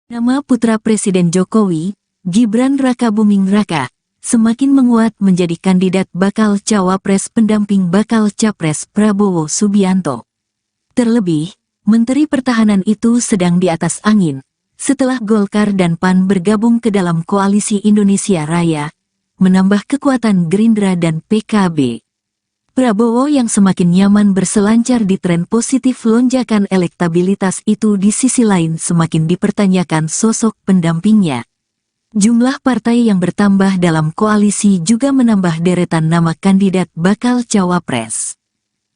Nama putra Presiden Jokowi, Gibran Rakabuming Raka, semakin menguat menjadi kandidat bakal cawapres pendamping bakal capres Prabowo Subianto. Terlebih, Menteri Pertahanan itu sedang di atas angin, setelah Golkar dan PAN bergabung ke dalam Koalisi Indonesia Raya, menambah kekuatan Gerindra dan PKB. Prabowo yang semakin nyaman berselancar di tren positif lonjakan elektabilitas itu di sisi lain semakin dipertanyakan sosok pendampingnya. Jumlah partai yang bertambah dalam koalisi juga menambah deretan nama kandidat bakal cawapres.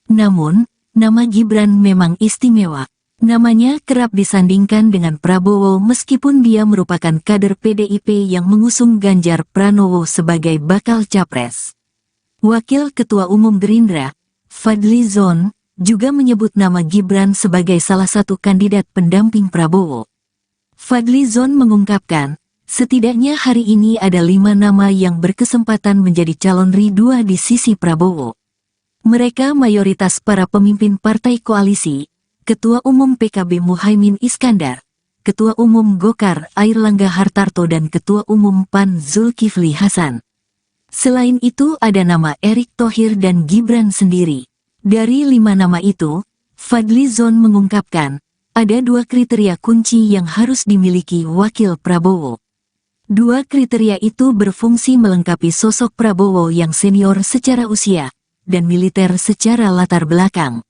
Namun, nama Gibran memang istimewa. Namanya kerap disandingkan dengan Prabowo meskipun dia merupakan kader PDIP yang mengusung Ganjar Pranowo sebagai bakal capres. Wakil Ketua Umum Gerindra, Fadly Zon, juga menyebut nama Gibran sebagai salah satu kandidat pendamping Prabowo. Fadly Zon mengungkapkan, setidaknya hari ini ada 5 nama yang berkesempatan menjadi calon Ri-2 di sisi Prabowo. Mereka mayoritas para pemimpin partai koalisi, Ketua Umum PKB Muhaimin Iskandar, Ketua Umum Golkar Airlangga Hartarto dan Ketua Umum PAN Zulkifli Hasan. Selain itu ada nama Erick Thohir dan Gibran sendiri. Dari 5 nama itu, Fadly Zon mengungkapkan, ada 2 kriteria kunci yang harus dimiliki wakil Prabowo. 2 kriteria itu berfungsi melengkapi sosok Prabowo yang senior secara usia, dan militer secara latar belakang.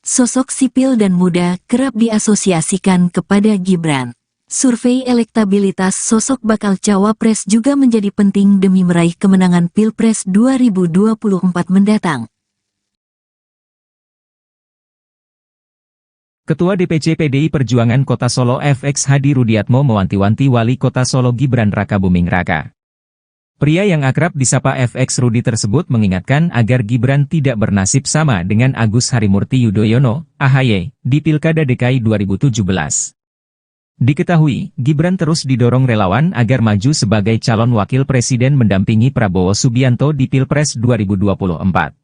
Sosok sipil dan muda kerap diasosiasikan kepada Gibran. Survei elektabilitas sosok bakal cawapres juga menjadi penting demi meraih kemenangan Pilpres 2024 mendatang. Ketua DPC PDI Perjuangan Kota Solo FX Hadi Rudiatmo mewanti-wanti Wali Kota Solo Gibran Rakabuming Raka. Pria yang akrab disapa FX Rudi tersebut mengingatkan agar Gibran tidak bernasib sama dengan Agus Harimurti Yudhoyono, AHY, di Pilkada DKI 2017. Diketahui, Gibran terus didorong relawan agar maju sebagai calon wakil presiden mendampingi Prabowo Subianto di Pilpres 2024.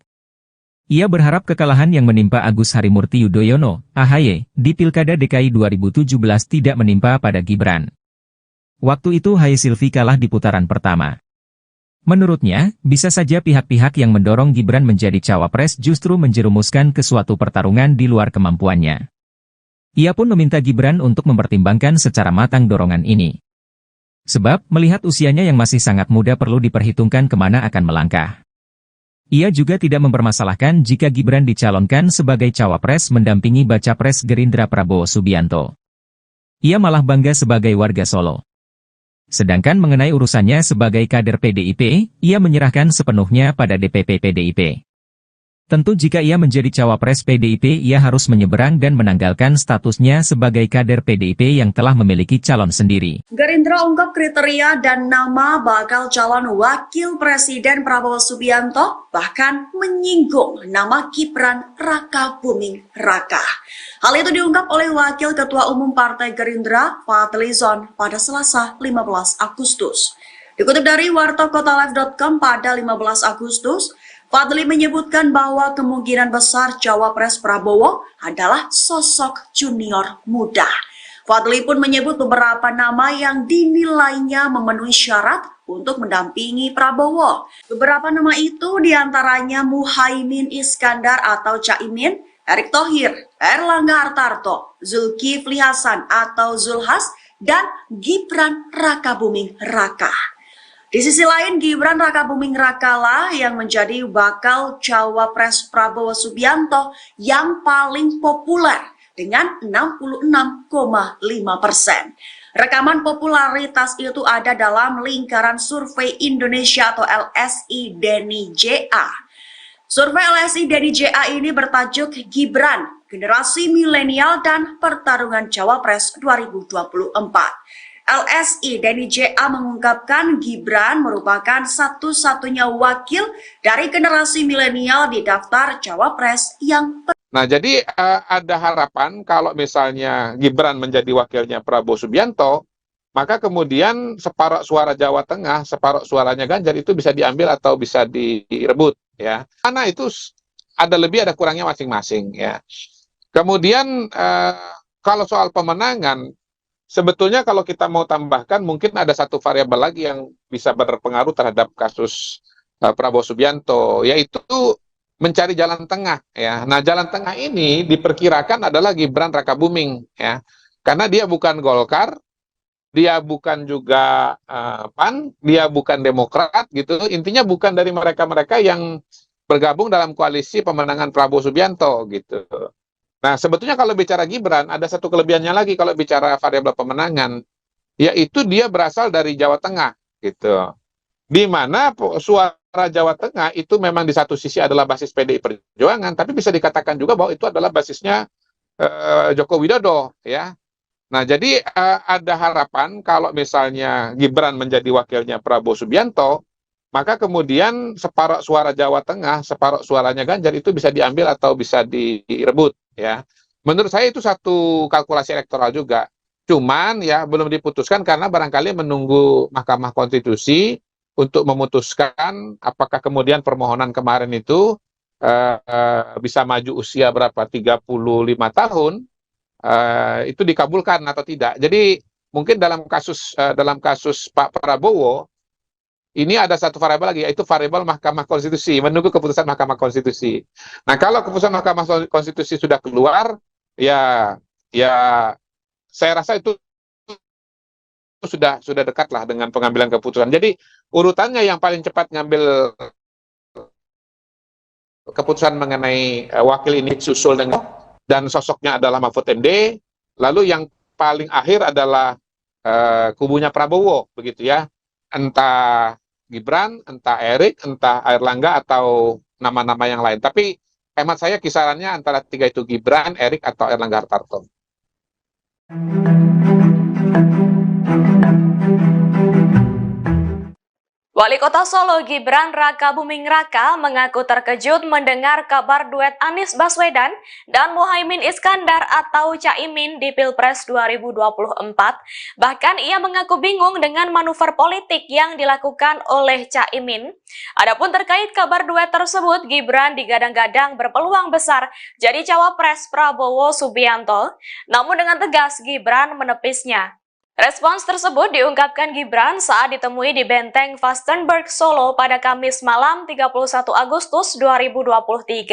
Ia berharap kekalahan yang menimpa Agus Harimurti Yudhoyono, AHY, di Pilkada DKI 2017 tidak menimpa pada Gibran. Waktu itu Haye Silvi kalah di putaran pertama. Menurutnya, bisa saja pihak-pihak yang mendorong Gibran menjadi cawapres justru menjerumuskan ke suatu pertarungan di luar kemampuannya. Ia pun meminta Gibran untuk mempertimbangkan secara matang dorongan ini. Sebab, melihat usianya yang masih sangat muda perlu diperhitungkan kemana akan melangkah. Ia juga tidak mempermasalahkan jika Gibran dicalonkan sebagai cawapres mendampingi baca pres Gerindra Prabowo Subianto. Ia malah bangga sebagai warga Solo. Sedangkan mengenai urusannya sebagai kader PDIP, ia menyerahkan sepenuhnya pada DPP PDIP. Tentu jika ia menjadi cawapres PDIP ia harus menyeberang dan menanggalkan statusnya sebagai kader PDIP yang telah memiliki calon sendiri. Gerindra ungkap kriteria dan nama bakal calon wakil presiden Prabowo Subianto, bahkan menyinggung nama Gibran Rakabuming Raka. Hal itu diungkap oleh Wakil Ketua Umum Partai Gerindra, Fadly Zon, pada Selasa 15 Agustus. Dikutip dari wartakotalive.com pada 15 Agustus, Fadly menyebutkan bahwa kemungkinan besar cawapres Prabowo adalah sosok junior muda. Fadly pun menyebut beberapa nama yang dinilainya memenuhi syarat untuk mendampingi Prabowo. Beberapa nama itu diantaranya Muhaimin Iskandar atau Caimin, Erick Thohir, Airlangga Hartarto, Zulkifli Hasan atau Zulhas, dan Gibran Rakabuming Raka. Di sisi lain, Gibran Rakabuming Raka lah yang menjadi bakal cawapres Prabowo Subianto yang paling populer dengan 66,5%. Rekaman popularitas itu ada dalam lingkaran survei Indonesia atau LSI Deni JA. Survei LSI Deni JA ini bertajuk Gibran, Generasi Milenial dan Pertarungan Cawapres 2024. LSI Deni JA mengungkapkan Gibran merupakan satu-satunya wakil dari generasi milenial di daftar cawapres yang Nah, jadi ada harapan kalau misalnya Gibran menjadi wakilnya Prabowo Subianto, maka kemudian separuh suara Jawa Tengah, separuh suaranya Ganjar itu bisa diambil atau bisa direbut, ya. Karena itu ada lebih ada kurangnya masing-masing, ya. Kemudian kalau soal pemenangan, sebetulnya kalau kita mau tambahkan, mungkin ada satu variabel lagi yang bisa berpengaruh terhadap kasus Prabowo Subianto, yaitu mencari jalan tengah ya. Nah, jalan tengah ini diperkirakan adalah Gibran Rakabuming ya. Karena dia bukan Golkar, dia bukan juga PAN, dia bukan Demokrat gitu. Intinya bukan dari mereka-mereka yang bergabung dalam koalisi pemenangan Prabowo Subianto gitu. Nah, sebetulnya kalau bicara Gibran, ada satu kelebihannya lagi kalau bicara variabel pemenangan, yaitu dia berasal dari Jawa Tengah gitu. Di mana suara Jawa Tengah itu memang di satu sisi adalah basis PDI Perjuangan, tapi bisa dikatakan juga bahwa itu adalah basisnya Joko Widodo ya. Nah, jadi ada harapan kalau misalnya Gibran menjadi wakilnya Prabowo Subianto, maka kemudian separuh suara Jawa Tengah, separuh suaranya Ganjar itu bisa diambil atau bisa direbut ya. Menurut saya itu satu kalkulasi elektoral juga. Cuman ya belum diputuskan karena barangkali menunggu Mahkamah Konstitusi untuk memutuskan apakah kemudian permohonan kemarin itu bisa maju usia berapa 35 tahun itu dikabulkan atau tidak. Jadi mungkin dalam kasus Pak Prabowo ini ada satu variabel lagi, yaitu variabel Mahkamah Konstitusi, menunggu keputusan Mahkamah Konstitusi. Nah, kalau keputusan Mahkamah Konstitusi sudah keluar, ya saya rasa itu sudah dekat lah dengan pengambilan keputusan. Jadi urutannya yang paling cepat ngambil keputusan mengenai wakil ini susul dengan dan sosoknya adalah Mahfud MD, lalu yang paling akhir adalah kubunya Prabowo, begitu ya. Entah Gibran, entah Erik, entah Airlangga, atau nama-nama yang lain. Tapi hemat saya kisarannya antara tiga itu, Gibran, Erik, atau Airlangga Hartarto. Wali Kota Solo Gibran Rakabuming Raka mengaku terkejut mendengar kabar duet Anies Baswedan dan Muhaimin Iskandar atau Caimin di Pilpres 2024. Bahkan ia mengaku bingung dengan manuver politik yang dilakukan oleh Caimin. Adapun terkait kabar duet tersebut, Gibran digadang-gadang berpeluang besar jadi cawapres Prabowo Subianto. Namun dengan tegas Gibran menepisnya. Respons tersebut diungkapkan Gibran saat ditemui di Benteng Vastenburg, Solo pada Kamis malam 31 Agustus 2023.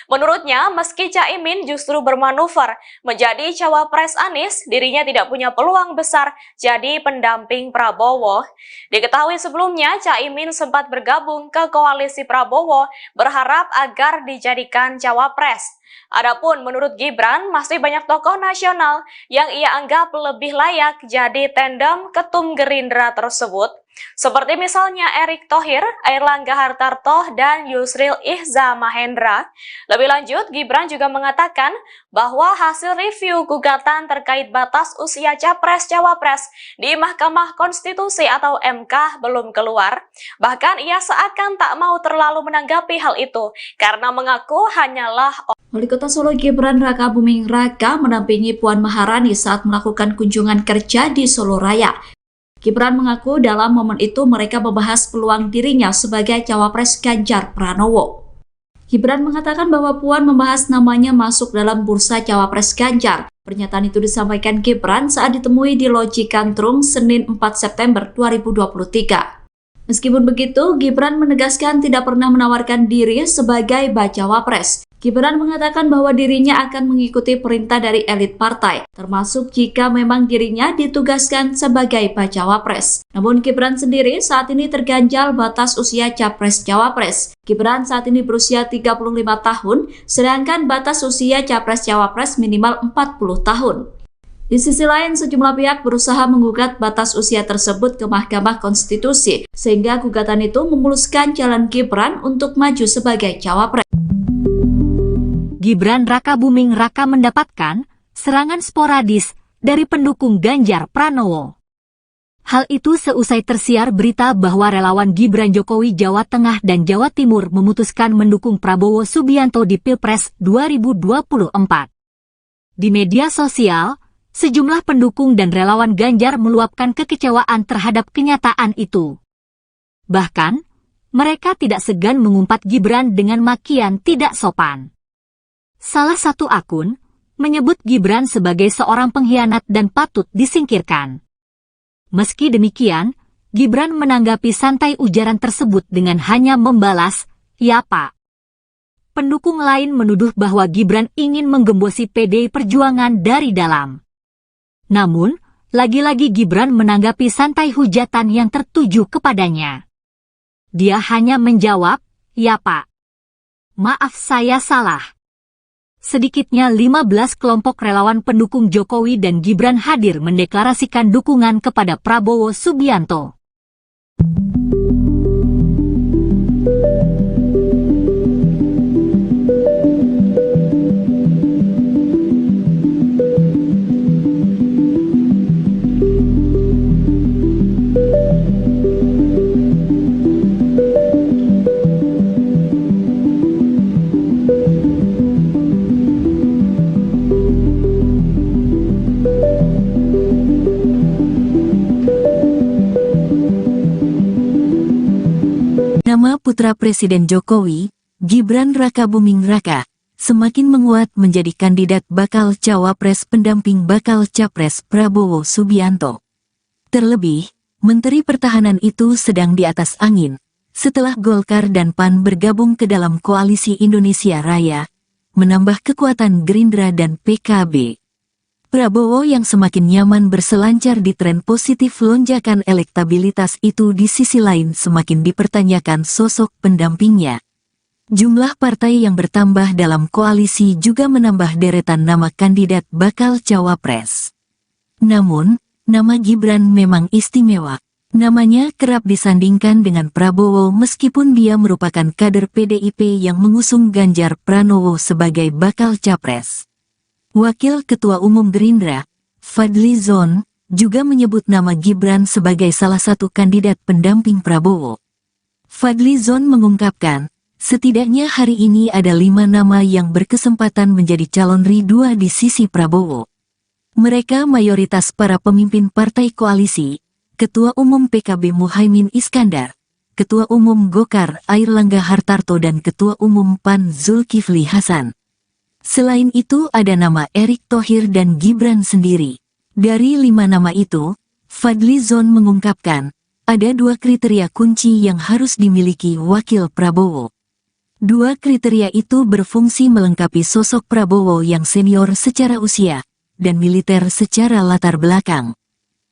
Menurutnya, meski Caimin justru bermanuver menjadi cawapres Anies, dirinya tidak punya peluang besar jadi pendamping Prabowo. Diketahui sebelumnya, Caimin sempat bergabung ke koalisi Prabowo berharap agar dijadikan cawapres. Adapun menurut Gibran, masih banyak tokoh nasional yang ia anggap lebih layak jadi tandem ketum Gerindra tersebut, seperti misalnya Erick Thohir, Airlangga Hartarto, dan Yusril Ihza Mahendra. Lebih lanjut, Gibran juga mengatakan bahwa hasil review gugatan terkait batas usia Capres-Cawapres di Mahkamah Konstitusi atau MK belum keluar. Bahkan ia seakan tak mau terlalu menanggapi hal itu karena mengaku hanyalah Wali Kota Solo Gibran Rakabuming Raka mendampingi Puan Maharani saat melakukan kunjungan kerja di Solo Raya. Gibran mengaku dalam momen itu mereka membahas peluang dirinya sebagai cawapres Ganjar Pranowo. Gibran mengatakan bahwa Puan membahas namanya masuk dalam bursa cawapres Ganjar. Pernyataan itu disampaikan Gibran saat ditemui di Loji Kantrung Senin 4 September 2023. Meskipun begitu, Gibran menegaskan tidak pernah menawarkan diri sebagai bacawa pres. Gibran mengatakan bahwa dirinya akan mengikuti perintah dari elit partai, termasuk jika memang dirinya ditugaskan sebagai bacawa pres. Namun Gibran sendiri saat ini terganjal batas usia capres-cawapres. Gibran saat ini berusia 35 tahun, sedangkan batas usia capres-cawapres minimal 40 tahun. Di sisi lain, sejumlah pihak berusaha menggugat batas usia tersebut ke Mahkamah Konstitusi, sehingga gugatan itu memuluskan jalan Gibran untuk maju sebagai cawapres. Gibran Rakabuming Raka mendapatkan serangan sporadis dari pendukung Ganjar Pranowo. Hal itu seusai tersiar berita bahwa relawan Gibran Jokowi Jawa Tengah dan Jawa Timur memutuskan mendukung Prabowo Subianto di Pilpres 2024. Di media sosial, sejumlah pendukung dan relawan Ganjar meluapkan kekecewaan terhadap kenyataan itu. Bahkan, mereka tidak segan mengumpat Gibran dengan makian tidak sopan. Salah satu akun menyebut Gibran sebagai seorang pengkhianat dan patut disingkirkan. Meski demikian, Gibran menanggapi santai ujaran tersebut dengan hanya membalas, "Ya Pak." Pendukung lain menuduh bahwa Gibran ingin menggembosi PDI Perjuangan dari dalam. Namun, lagi-lagi Gibran menanggapi santai hujatan yang tertuju kepadanya. Dia hanya menjawab, "Ya Pak. Maaf saya salah." Sedikitnya 15 kelompok relawan pendukung Jokowi dan Gibran hadir mendeklarasikan dukungan kepada Prabowo Subianto. Nama putra Presiden Jokowi, Gibran Rakabuming Raka, semakin menguat menjadi kandidat bakal cawapres pendamping bakal capres Prabowo Subianto. Terlebih, Menteri Pertahanan itu sedang di atas angin, setelah Golkar dan PAN bergabung ke dalam Koalisi Indonesia Raya, menambah kekuatan Gerindra dan PKB. Prabowo yang semakin nyaman berselancar di tren positif lonjakan elektabilitas itu di sisi lain semakin dipertanyakan sosok pendampingnya. Jumlah partai yang bertambah dalam koalisi juga menambah deretan nama kandidat bakal cawapres. Namun, nama Gibran memang istimewa. Namanya kerap disandingkan dengan Prabowo meskipun dia merupakan kader PDIP yang mengusung Ganjar Pranowo sebagai bakal capres. Wakil Ketua Umum Gerindra, Fadly Zon, juga menyebut nama Gibran sebagai salah satu kandidat pendamping Prabowo. Fadly Zon mengungkapkan, setidaknya hari ini ada 5 nama yang berkesempatan menjadi calon Ri-2 di sisi Prabowo. Mereka mayoritas para pemimpin partai koalisi, Ketua Umum PKB Muhaimin Iskandar, Ketua Umum Golkar Airlangga Hartarto dan Ketua Umum PAN Zulkifli Hasan. Selain itu ada nama Erick Thohir dan Gibran sendiri. Dari 5 nama itu, Fadly Zon mengungkapkan, ada 2 kriteria kunci yang harus dimiliki wakil Prabowo. 2 kriteria itu berfungsi melengkapi sosok Prabowo yang senior secara usia, dan militer secara latar belakang.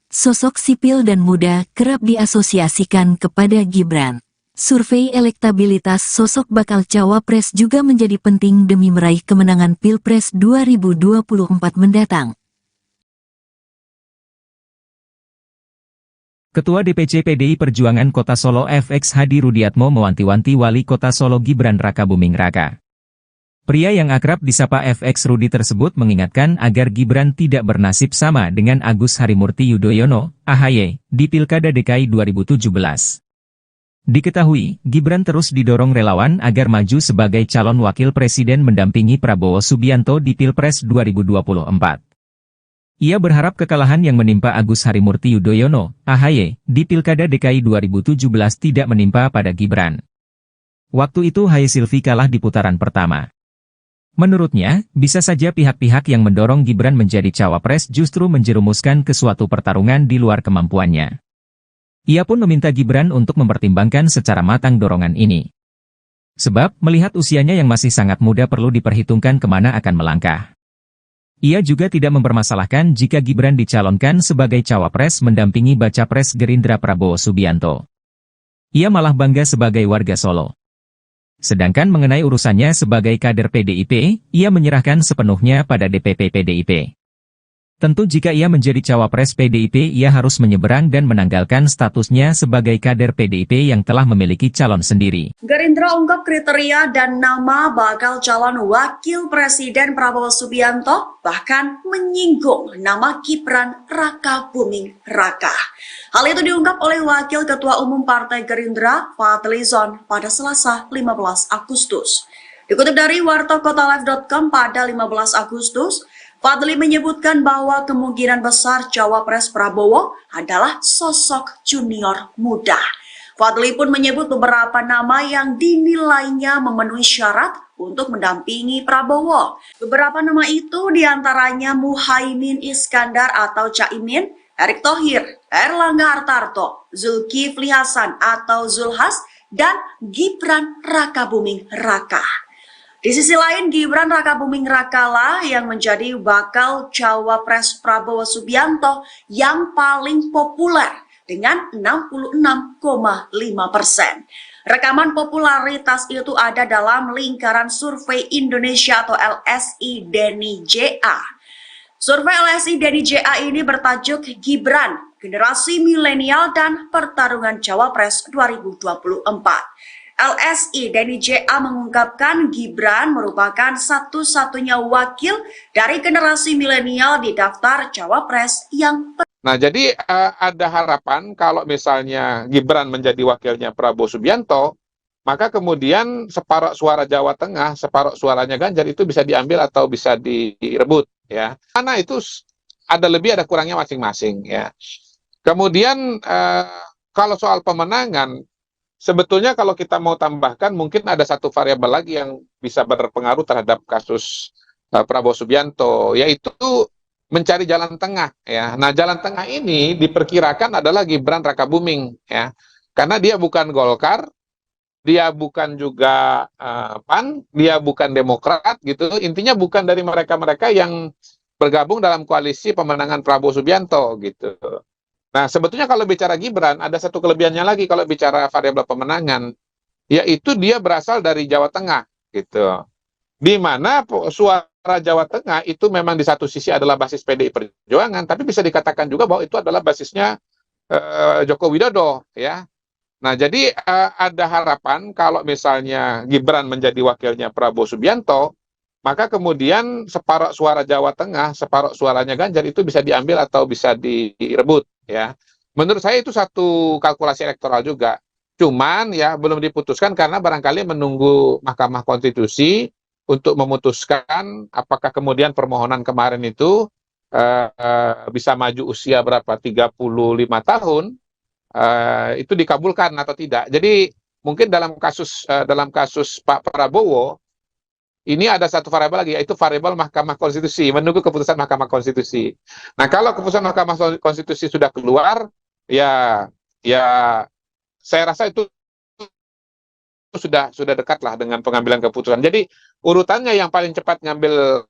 Sosok sipil dan muda kerap diasosiasikan kepada Gibran. Survei elektabilitas sosok bakal cawapres juga menjadi penting demi meraih kemenangan Pilpres 2024 mendatang. Ketua DPC PDI Perjuangan Kota Solo FX Hadi Rudiatmo mewanti-wanti Wali Kota Solo Gibran Rakabuming Raka. Pria yang akrab disapa FX Rudi tersebut mengingatkan agar Gibran tidak bernasib sama dengan Agus Harimurti Yudhoyono, AHY, di Pilkada DKI 2017. Diketahui, Gibran terus didorong relawan agar maju sebagai calon wakil presiden mendampingi Prabowo Subianto di Pilpres 2024. Ia berharap kekalahan yang menimpa Agus Harimurti Yudhoyono, AHY, di Pilkada DKI 2017 tidak menimpa pada Gibran. Waktu itu Haye Silvi kalah di putaran pertama. Menurutnya, bisa saja pihak-pihak yang mendorong Gibran menjadi cawapres justru menjerumuskan ke suatu pertarungan di luar kemampuannya. Ia pun meminta Gibran untuk mempertimbangkan secara matang dorongan ini. Sebab, melihat usianya yang masih sangat muda perlu diperhitungkan kemana akan melangkah. Ia juga tidak mempermasalahkan jika Gibran dicalonkan sebagai cawapres mendampingi baca pres Gerindra Prabowo Subianto. Ia malah bangga sebagai warga Solo. Sedangkan mengenai urusannya sebagai kader PDIP, ia menyerahkan sepenuhnya pada DPP PDIP. Tentu jika ia menjadi cawapres PDIP ia harus menyeberang dan menanggalkan statusnya sebagai kader PDIP yang telah memiliki calon sendiri. Gerindra ungkap kriteria dan nama bakal calon wakil presiden Prabowo Subianto, bahkan menyinggung nama Gibran Rakabuming Raka. Hal itu diungkap oleh Wakil Ketua Umum Partai Gerindra, Fadly Zon, pada Selasa 15 Agustus. Dikutip dari wartakotalive.com pada 15 Agustus, Fadly menyebutkan bahwa kemungkinan besar cawapres Prabowo adalah sosok junior muda. Fadly pun menyebut beberapa nama yang dinilainya memenuhi syarat untuk mendampingi Prabowo. Beberapa nama itu diantaranya Muhaimin Iskandar atau Caimin, Erick Thohir, Erlangga Hartarto, Zulkifli Hasan atau Zulhas, dan Gibran Rakabuming Raka. Di sisi lain, Gibran Rakabuming Raka lah yang menjadi bakal cawapres Prabowo Subianto yang paling populer dengan 66,5%. Rekaman popularitas itu ada dalam lingkaran survei Indonesia atau LSI Deni JA. Survei LSI Deni JA ini bertajuk Gibran, Generasi Milenial dan Pertarungan Cawapres 2024. LSI Deni JA mengungkapkan Gibran merupakan satu-satunya wakil dari generasi milenial di daftar cawapres yang Nah, jadi ada harapan kalau misalnya Gibran menjadi wakilnya Prabowo Subianto, maka kemudian separuh suara Jawa Tengah, separuh suaranya Ganjar itu bisa diambil atau bisa direbut, ya. Karena itu ada lebih ada kurangnya masing-masing, ya. Kemudian kalau soal pemenangan, sebetulnya kalau kita mau tambahkan mungkin ada satu variabel lagi yang bisa berpengaruh terhadap kasus Prabowo Subianto, yaitu mencari jalan tengah, ya. Nah, jalan tengah ini diperkirakan adalah Gibran Rakabuming, ya. Karena dia bukan Golkar, dia bukan juga PAN, dia bukan Demokrat gitu. Intinya bukan dari mereka-mereka yang bergabung dalam koalisi pemenangan Prabowo Subianto gitu. Nah, sebetulnya kalau bicara Gibran, ada satu kelebihannya lagi kalau bicara variabel pemenangan, yaitu dia berasal dari Jawa Tengah, gitu. Di mana suara Jawa Tengah itu memang di satu sisi adalah basis PDI Perjuangan, tapi bisa dikatakan juga bahwa itu adalah basisnya Joko Widodo, ya. Nah, jadi ada harapan kalau misalnya Gibran menjadi wakilnya Prabowo Subianto, maka kemudian separuh suara Jawa Tengah, separuh suaranya Ganjar itu bisa diambil atau bisa direbut, ya. Menurut saya itu satu kalkulasi elektoral juga. Cuman ya belum diputuskan karena barangkali menunggu Mahkamah Konstitusi untuk memutuskan apakah kemudian permohonan kemarin itu bisa maju usia berapa 35 tahun itu dikabulkan atau tidak. Jadi mungkin dalam kasus Pak Prabowo ini ada satu variabel lagi, yaitu variabel Mahkamah Konstitusi, menunggu keputusan Mahkamah Konstitusi. Nah, kalau keputusan Mahkamah Konstitusi sudah keluar, ya saya rasa itu sudah dekat lah dengan pengambilan keputusan. Jadi urutannya yang paling cepat ngambil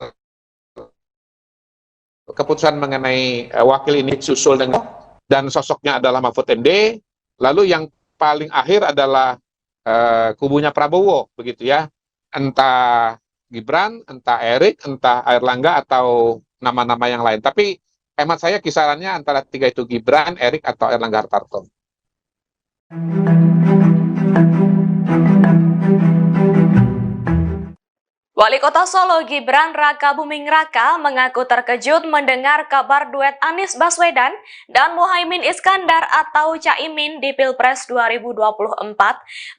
keputusan mengenai wakil ini susul dengan dan sosoknya adalah Mahfud MD, lalu yang paling akhir adalah kubunya Prabowo, begitu ya. Entah Gibran, entah Erick, entah Erlangga, atau nama-nama yang lain. Tapi hemat saya kisarannya antara tiga itu, Gibran, Erick, atau Erlangga Hartarto. Wali Kota Solo Gibran Rakabuming Raka mengaku terkejut mendengar kabar duet Anies Baswedan dan Muhaimin Iskandar atau Caimin di Pilpres 2024.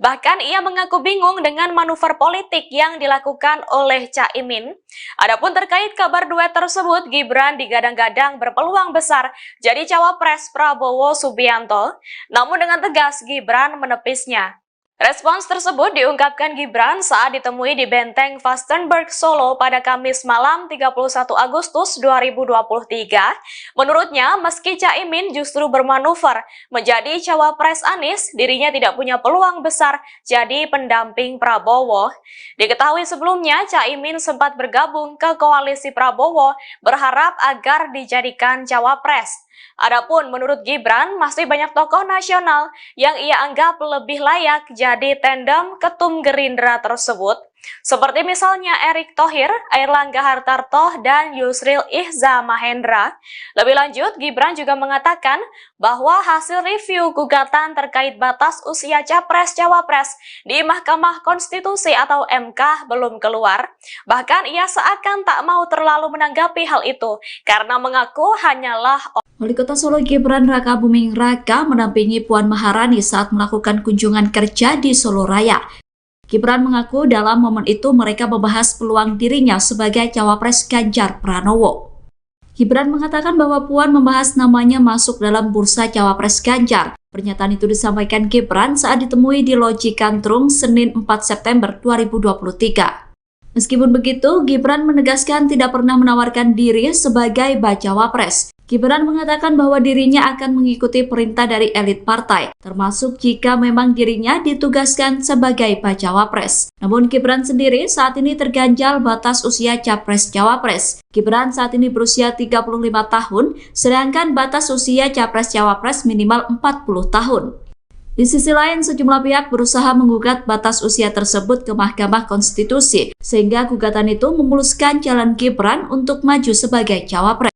Bahkan ia mengaku bingung dengan manuver politik yang dilakukan oleh Caimin. Adapun terkait kabar duet tersebut, Gibran digadang-gadang berpeluang besar jadi cawapres Prabowo Subianto. Namun dengan tegas Gibran menepisnya. Respons tersebut diungkapkan Gibran saat ditemui di Benteng Vastenburg, Solo pada Kamis malam 31 Agustus 2023. Menurutnya, meski Caimin justru bermanuver menjadi cawapres Anies, dirinya tidak punya peluang besar jadi pendamping Prabowo. Diketahui sebelumnya, Caimin sempat bergabung ke koalisi Prabowo berharap agar dijadikan cawapres. Adapun menurut Gibran, masih banyak tokoh nasional yang ia anggap lebih layak jadi tandem ketum Gerindra tersebut, seperti misalnya Erick Thohir, Erlangga Hartarto, dan Yusril Ihza Mahendra. Lebih lanjut, Gibran juga mengatakan bahwa hasil review gugatan terkait batas usia capres-cawapres di Mahkamah Konstitusi atau MK belum keluar. Bahkan ia seakan tak mau terlalu menanggapi hal itu karena mengaku hanyalah Wali Kota Solo Gibran Rakabuming Raka mendampingi Puan Maharani saat melakukan kunjungan kerja di Solo Raya. Gibran mengaku dalam momen itu mereka membahas peluang dirinya sebagai cawapres Ganjar Pranowo. Gibran mengatakan bahwa Puan membahas namanya masuk dalam bursa cawapres Ganjar. Pernyataan itu disampaikan Gibran saat ditemui di Loji Kantrung Senin 4 September 2023. Meskipun begitu, Gibran menegaskan tidak pernah menawarkan diri sebagai bacawa pres. Gibran mengatakan bahwa dirinya akan mengikuti perintah dari elit partai, termasuk jika memang dirinya ditugaskan sebagai bacawa pres. Namun Gibran sendiri saat ini terganjal batas usia capres-cawapres. Gibran saat ini berusia 35 tahun, sedangkan batas usia capres-cawapres minimal 40 tahun. Di sisi lain, sejumlah pihak berusaha menggugat batas usia tersebut ke Mahkamah Konstitusi, sehingga gugatan itu memuluskan jalan Gibran untuk maju sebagai cawapres.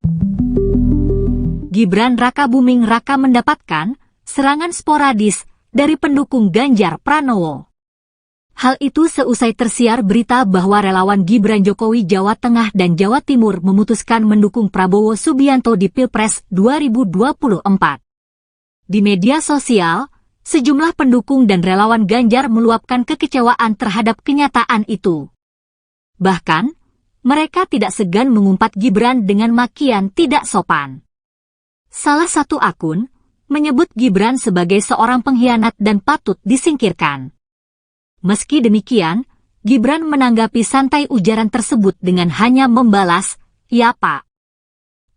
Gibran Rakabuming Raka mendapatkan serangan sporadis dari pendukung Ganjar Pranowo. Hal itu seusai tersiar berita bahwa relawan Gibran Jokowi Jawa Tengah dan Jawa Timur memutuskan mendukung Prabowo Subianto di Pilpres 2024. Di media sosial, sejumlah pendukung dan relawan Ganjar meluapkan kekecewaan terhadap kenyataan itu. Bahkan, mereka tidak segan mengumpat Gibran dengan makian tidak sopan. Salah satu akun menyebut Gibran sebagai seorang pengkhianat dan patut disingkirkan. Meski demikian, Gibran menanggapi santai ujaran tersebut dengan hanya membalas, "Ya Pak."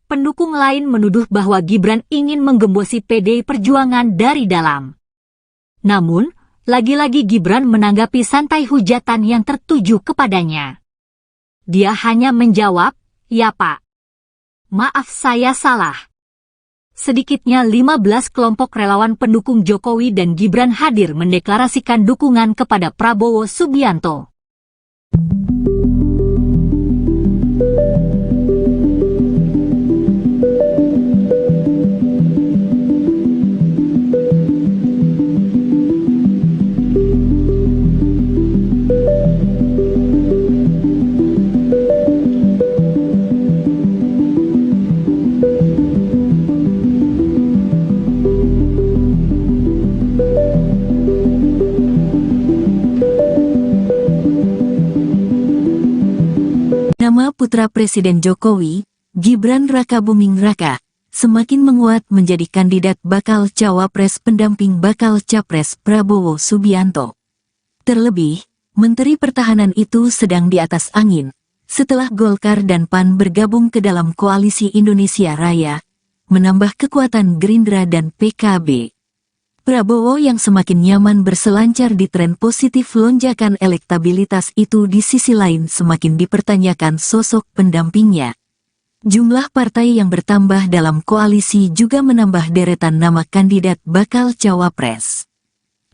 Pendukung lain menuduh bahwa Gibran ingin menggembosi PDI Perjuangan dari dalam. Namun, lagi-lagi Gibran menanggapi santai hujatan yang tertuju kepadanya. Dia hanya menjawab, "Ya Pak. Maaf saya salah." Sedikitnya 15 kelompok relawan pendukung Jokowi dan Gibran hadir mendeklarasikan dukungan kepada Prabowo Subianto. Nama putra Presiden Jokowi, Gibran Rakabuming Raka, semakin menguat menjadi kandidat bakal cawapres pendamping bakal capres Prabowo Subianto. Terlebih, Menteri Pertahanan itu sedang di atas angin, setelah Golkar dan PAN bergabung ke dalam Koalisi Indonesia Raya, menambah kekuatan Gerindra dan PKB. Prabowo yang semakin nyaman berselancar di tren positif lonjakan elektabilitas itu di sisi lain semakin dipertanyakan sosok pendampingnya. Jumlah partai yang bertambah dalam koalisi juga menambah deretan nama kandidat bakal cawapres.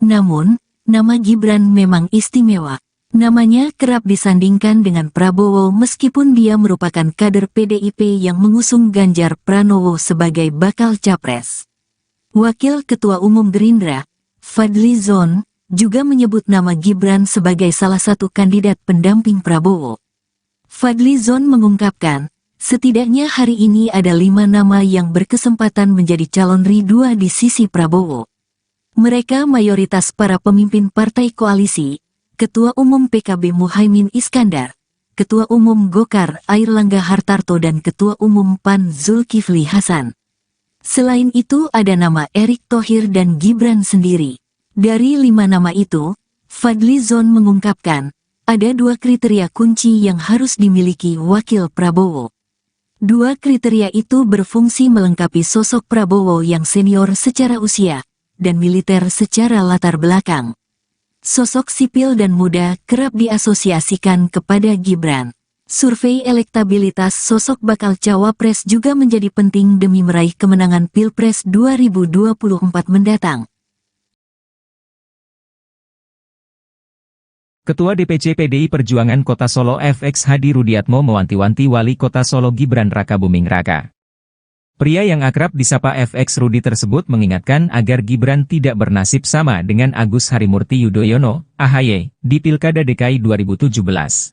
Namun, nama Gibran memang istimewa. Namanya kerap disandingkan dengan Prabowo meskipun dia merupakan kader PDIP yang mengusung Ganjar Pranowo sebagai bakal capres. Wakil Ketua Umum Gerindra, Fadly Zon, juga menyebut nama Gibran sebagai salah satu kandidat pendamping Prabowo. Fadly Zon mengungkapkan, setidaknya hari ini ada 5 nama yang berkesempatan menjadi calon ridua di sisi Prabowo. Mereka mayoritas para pemimpin partai koalisi, Ketua Umum PKB Muhaimin Iskandar, Ketua Umum Golkar Airlangga Hartarto dan Ketua Umum PAN Zulkifli Hasan. Selain itu ada nama Erick Thohir dan Gibran sendiri. Dari 5 nama itu, Fadly Zon mengungkapkan, ada 2 kriteria kunci yang harus dimiliki wakil Prabowo. 2 kriteria itu berfungsi melengkapi sosok Prabowo yang senior secara usia, dan militer secara latar belakang. Sosok sipil dan muda kerap diasosiasikan kepada Gibran. Survei elektabilitas sosok bakal cawapres juga menjadi penting demi meraih kemenangan Pilpres 2024 mendatang. Ketua DPC PDI Perjuangan Kota Solo FX Hadi Rudiatmo mewanti-wanti Wali Kota Solo Gibran Rakabuming Raka. Pria yang akrab disapa FX Rudi tersebut mengingatkan agar Gibran tidak bernasib sama dengan Agus Harimurti Yudhoyono, AHY, di Pilkada DKI 2017.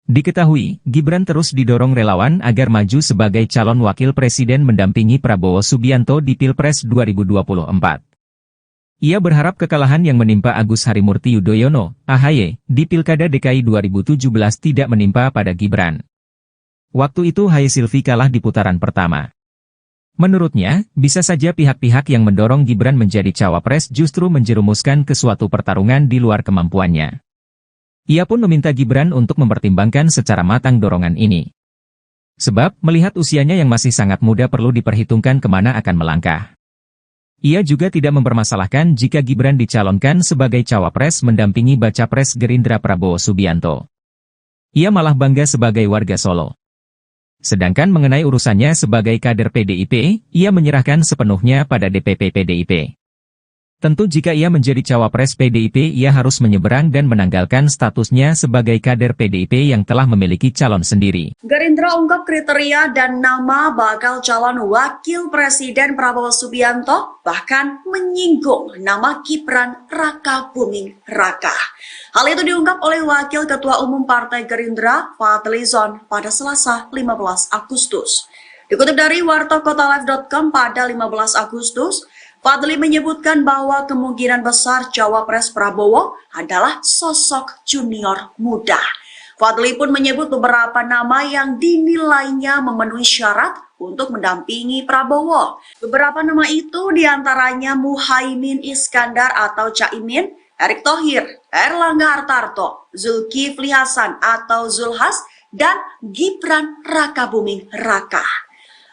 Diketahui, Gibran terus didorong relawan agar maju sebagai calon wakil presiden mendampingi Prabowo Subianto di Pilpres 2024. Ia berharap kekalahan yang menimpa Agus Harimurti Yudhoyono, AHY, di Pilkada DKI 2017 tidak menimpa pada Gibran. Waktu itu Haye Silvi kalah di putaran pertama. Menurutnya, bisa saja pihak-pihak yang mendorong Gibran menjadi cawapres justru menjerumuskan ke suatu pertarungan di luar kemampuannya. Ia pun meminta Gibran untuk mempertimbangkan secara matang dorongan ini. Sebab, melihat usianya yang masih sangat muda perlu diperhitungkan kemana akan melangkah. Ia juga tidak mempermasalahkan jika Gibran dicalonkan sebagai cawapres mendampingi baca pres Gerindra Prabowo Subianto. Ia malah bangga sebagai warga Solo. Sedangkan mengenai urusannya sebagai kader PDIP, ia menyerahkan sepenuhnya pada DPP PDIP. Tentu jika ia menjadi cawapres PDIP, ia harus menyeberang dan menanggalkan statusnya sebagai kader PDIP yang telah memiliki calon sendiri. Gerindra ungkap kriteria dan nama bakal calon wakil presiden Prabowo Subianto, bahkan menyinggung nama Gibran Rakabuming Raka. Hal itu diungkap oleh Wakil Ketua Umum Partai Gerindra, Fadly Zon, pada Selasa 15 Agustus. Dikutip dari wartakotalive.com pada 15 Agustus, Fadly menyebutkan bahwa kemungkinan besar cawapres Prabowo adalah sosok junior muda. Fadly pun menyebut beberapa nama yang dinilainya memenuhi syarat untuk mendampingi Prabowo. Beberapa nama itu diantaranya Muhaimin Iskandar atau Caimin, Erick Thohir, Erlangga Hartarto, Zulkifli Hasan atau Zulhas, dan Gibran Rakabuming Raka.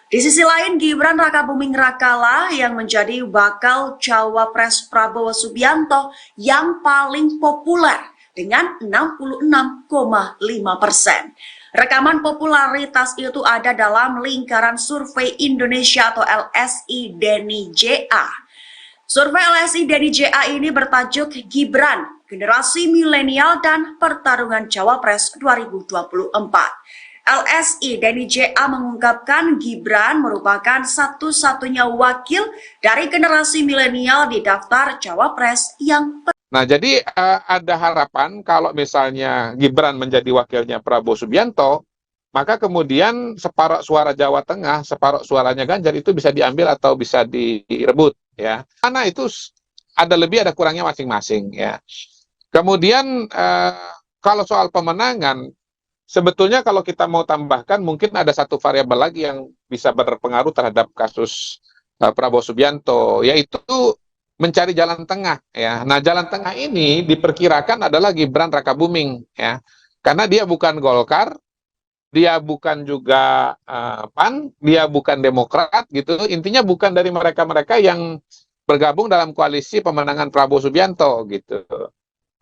Di sisi lain, Gibran Rakabuming Raka lah yang menjadi bakal cawapres Prabowo Subianto yang paling populer dengan 66,5%. Rekaman popularitas itu ada dalam lingkaran survei Indonesia atau LSI Denny JA. Survei LSI Denny JA ini bertajuk Gibran, Generasi Milenial dan Pertarungan Cawapres 2024. LSI Denny JA mengungkapkan Gibran merupakan satu-satunya wakil dari generasi milenial di daftar cawapres yang Nah, jadi ada harapan kalau misalnya Gibran menjadi wakilnya Prabowo Subianto, maka kemudian separuh suara Jawa Tengah, separuh suaranya Ganjar itu bisa diambil atau bisa direbut, ya. Karena itu ada lebih ada kurangnya masing-masing, ya. Kemudian kalau soal pemenangan, sebetulnya kalau kita mau tambahkan mungkin ada satu variabel lagi yang bisa berpengaruh terhadap kasus Prabowo Subianto, yaitu mencari jalan tengah, ya. Nah, jalan tengah ini diperkirakan adalah Gibran Rakabuming, ya. Karena dia bukan Golkar, dia bukan juga PAN, dia bukan Demokrat gitu. Intinya bukan dari mereka-mereka yang bergabung dalam koalisi pemenangan Prabowo Subianto gitu.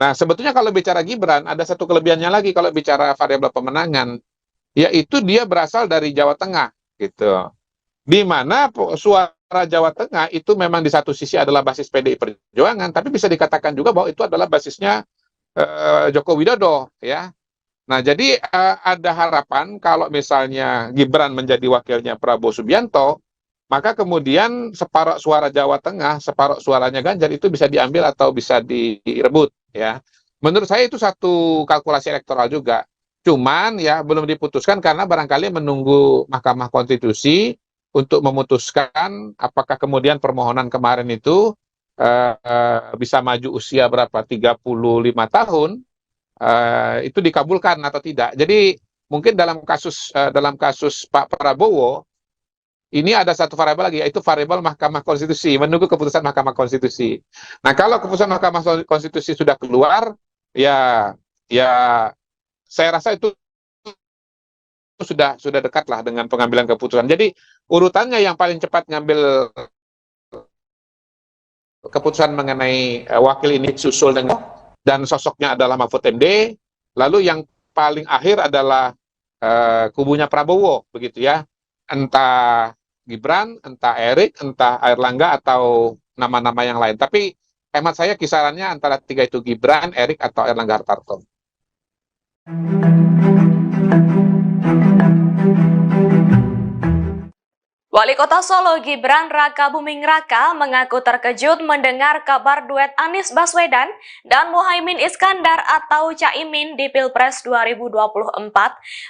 Nah, sebetulnya kalau bicara Gibran, ada satu kelebihannya lagi kalau bicara variabel pemenangan, yaitu dia berasal dari Jawa Tengah, gitu. Di mana suara Jawa Tengah itu memang di satu sisi adalah basis PDI Perjuangan, tapi bisa dikatakan juga bahwa itu adalah basisnya Joko Widodo, ya. Nah, jadi ada harapan kalau misalnya Gibran menjadi wakilnya Prabowo Subianto, maka kemudian separuh suara Jawa Tengah, separuh suaranya Ganjar itu bisa diambil atau bisa direbut, ya. Menurut saya itu satu kalkulasi elektoral juga. Cuman ya belum diputuskan karena barangkali menunggu Mahkamah Konstitusi untuk memutuskan apakah kemudian permohonan kemarin itu bisa maju usia berapa 35 tahun itu dikabulkan atau tidak. Jadi mungkin dalam kasus Pak Prabowo ini ada satu variabel lagi, yaitu variabel Mahkamah Konstitusi, menunggu keputusan Mahkamah Konstitusi. Nah, kalau keputusan Mahkamah Konstitusi sudah keluar, ya saya rasa itu sudah dekat lah dengan pengambilan keputusan. Jadi urutannya yang paling cepat ngambil keputusan mengenai wakil ini susul dengan dan sosoknya adalah Mahfud MD, lalu yang paling akhir adalah kubunya Prabowo, begitu ya. Entah Gibran, entah Erick, entah Erlangga, atau nama-nama yang lain. Tapi hemat saya kisarannya antara tiga itu, Gibran, Erick, atau Erlangga Hartarto. Wali Kota Solo Gibran Rakabuming Raka mengaku terkejut mendengar kabar duet Anies Baswedan dan Muhaimin Iskandar atau Caimin di Pilpres 2024.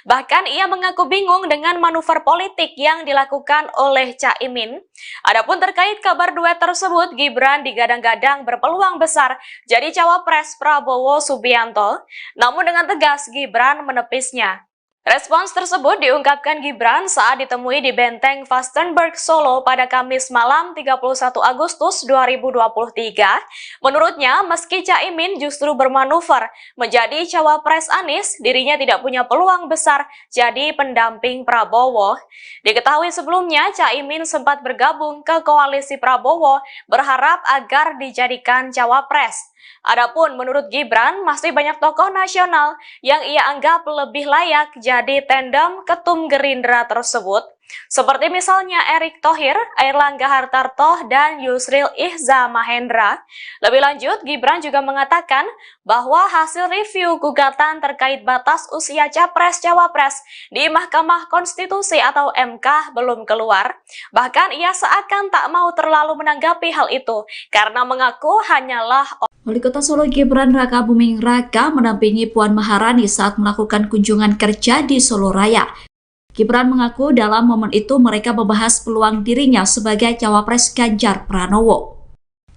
Bahkan ia mengaku bingung dengan manuver politik yang dilakukan oleh Caimin. Adapun terkait kabar duet tersebut, Gibran digadang-gadang berpeluang besar jadi cawapres Prabowo Subianto. Namun dengan tegas Gibran menepisnya. Respons tersebut diungkapkan Gibran saat ditemui di Benteng Vastenburg, Solo pada Kamis malam 31 Agustus 2023. Menurutnya, meski Caimin justru bermanuver menjadi cawapres Anies, dirinya tidak punya peluang besar jadi pendamping Prabowo. Diketahui sebelumnya, Caimin sempat bergabung ke koalisi Prabowo berharap agar dijadikan cawapres. Adapun menurut Gibran, masih banyak tokoh nasional yang ia anggap lebih layak jadi tandem ketum Gerindra tersebut, seperti misalnya Erick Thohir, Airlangga Hartarto, dan Yusril Ihza Mahendra. Lebih lanjut, Gibran juga mengatakan bahwa hasil review gugatan terkait batas usia Capres-Cawapres di Mahkamah Konstitusi atau MK belum keluar. Bahkan ia seakan tak mau terlalu menanggapi hal itu, karena mengaku hanyalah Wali Kota Solo Gibran Raka Buming Raka mendampingi Puan Maharani saat melakukan kunjungan kerja di Solo Raya. Gibran mengaku dalam momen itu mereka membahas peluang dirinya sebagai cawapres Ganjar Pranowo.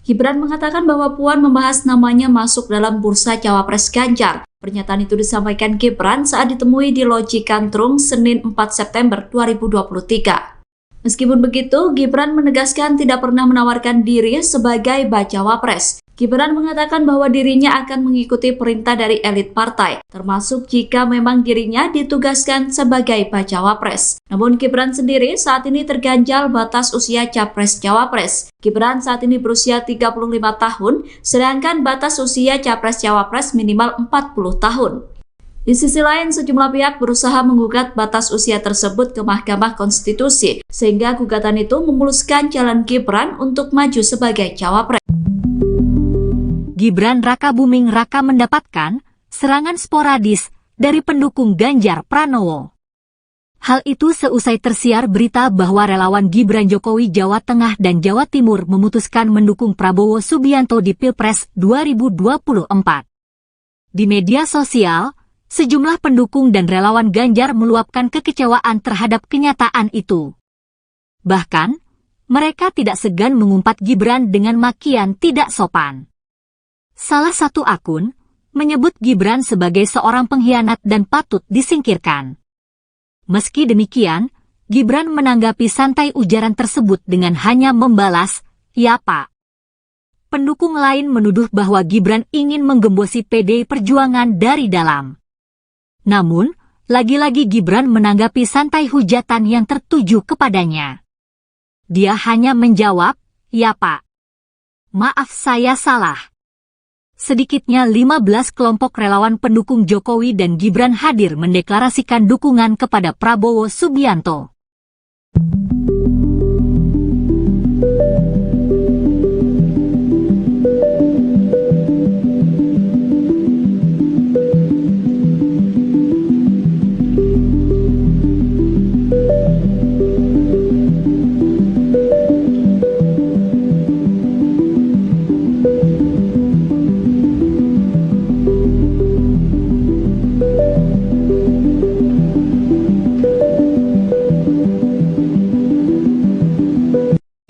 Gibran mengatakan bahwa Puan membahas namanya masuk dalam bursa cawapres Ganjar. Pernyataan itu disampaikan Gibran saat ditemui di Loji Kantrung Senin 4 September 2023. Meskipun begitu, Gibran menegaskan tidak pernah menawarkan diri sebagai bacawa pres. Gibran mengatakan bahwa dirinya akan mengikuti perintah dari elit partai, termasuk jika memang dirinya ditugaskan sebagai bacawa pres. Namun Gibran sendiri saat ini terganjal batas usia capres-cawapres. Gibran saat ini berusia 35 tahun, sedangkan batas usia capres-cawapres minimal 40 tahun. Di sisi lain, sejumlah pihak berusaha menggugat batas usia tersebut ke Mahkamah Konstitusi, sehingga gugatan itu memuluskan jalan Gibran untuk maju sebagai cawapres. Gibran Raka Buming Raka mendapatkan serangan sporadis dari pendukung Ganjar Pranowo. Hal itu seusai tersiar berita bahwa relawan Gibran Jokowi Jawa Tengah dan Jawa Timur memutuskan mendukung Prabowo Subianto di Pilpres 2024. Di media sosial, sejumlah pendukung dan relawan Ganjar meluapkan kekecewaan terhadap kenyataan itu. Bahkan, mereka tidak segan mengumpat Gibran dengan makian tidak sopan. Salah satu akun menyebut Gibran sebagai seorang pengkhianat dan patut disingkirkan. Meski demikian, Gibran menanggapi santai ujaran tersebut dengan hanya membalas, "Ya Pak." Pendukung lain menuduh bahwa Gibran ingin menggembosi PDI Perjuangan dari dalam. Namun, lagi-lagi Gibran menanggapi santai hujatan yang tertuju kepadanya. Dia hanya menjawab, "Ya Pak. Maaf saya salah." Sedikitnya 15 kelompok relawan pendukung Jokowi dan Gibran hadir mendeklarasikan dukungan kepada Prabowo Subianto.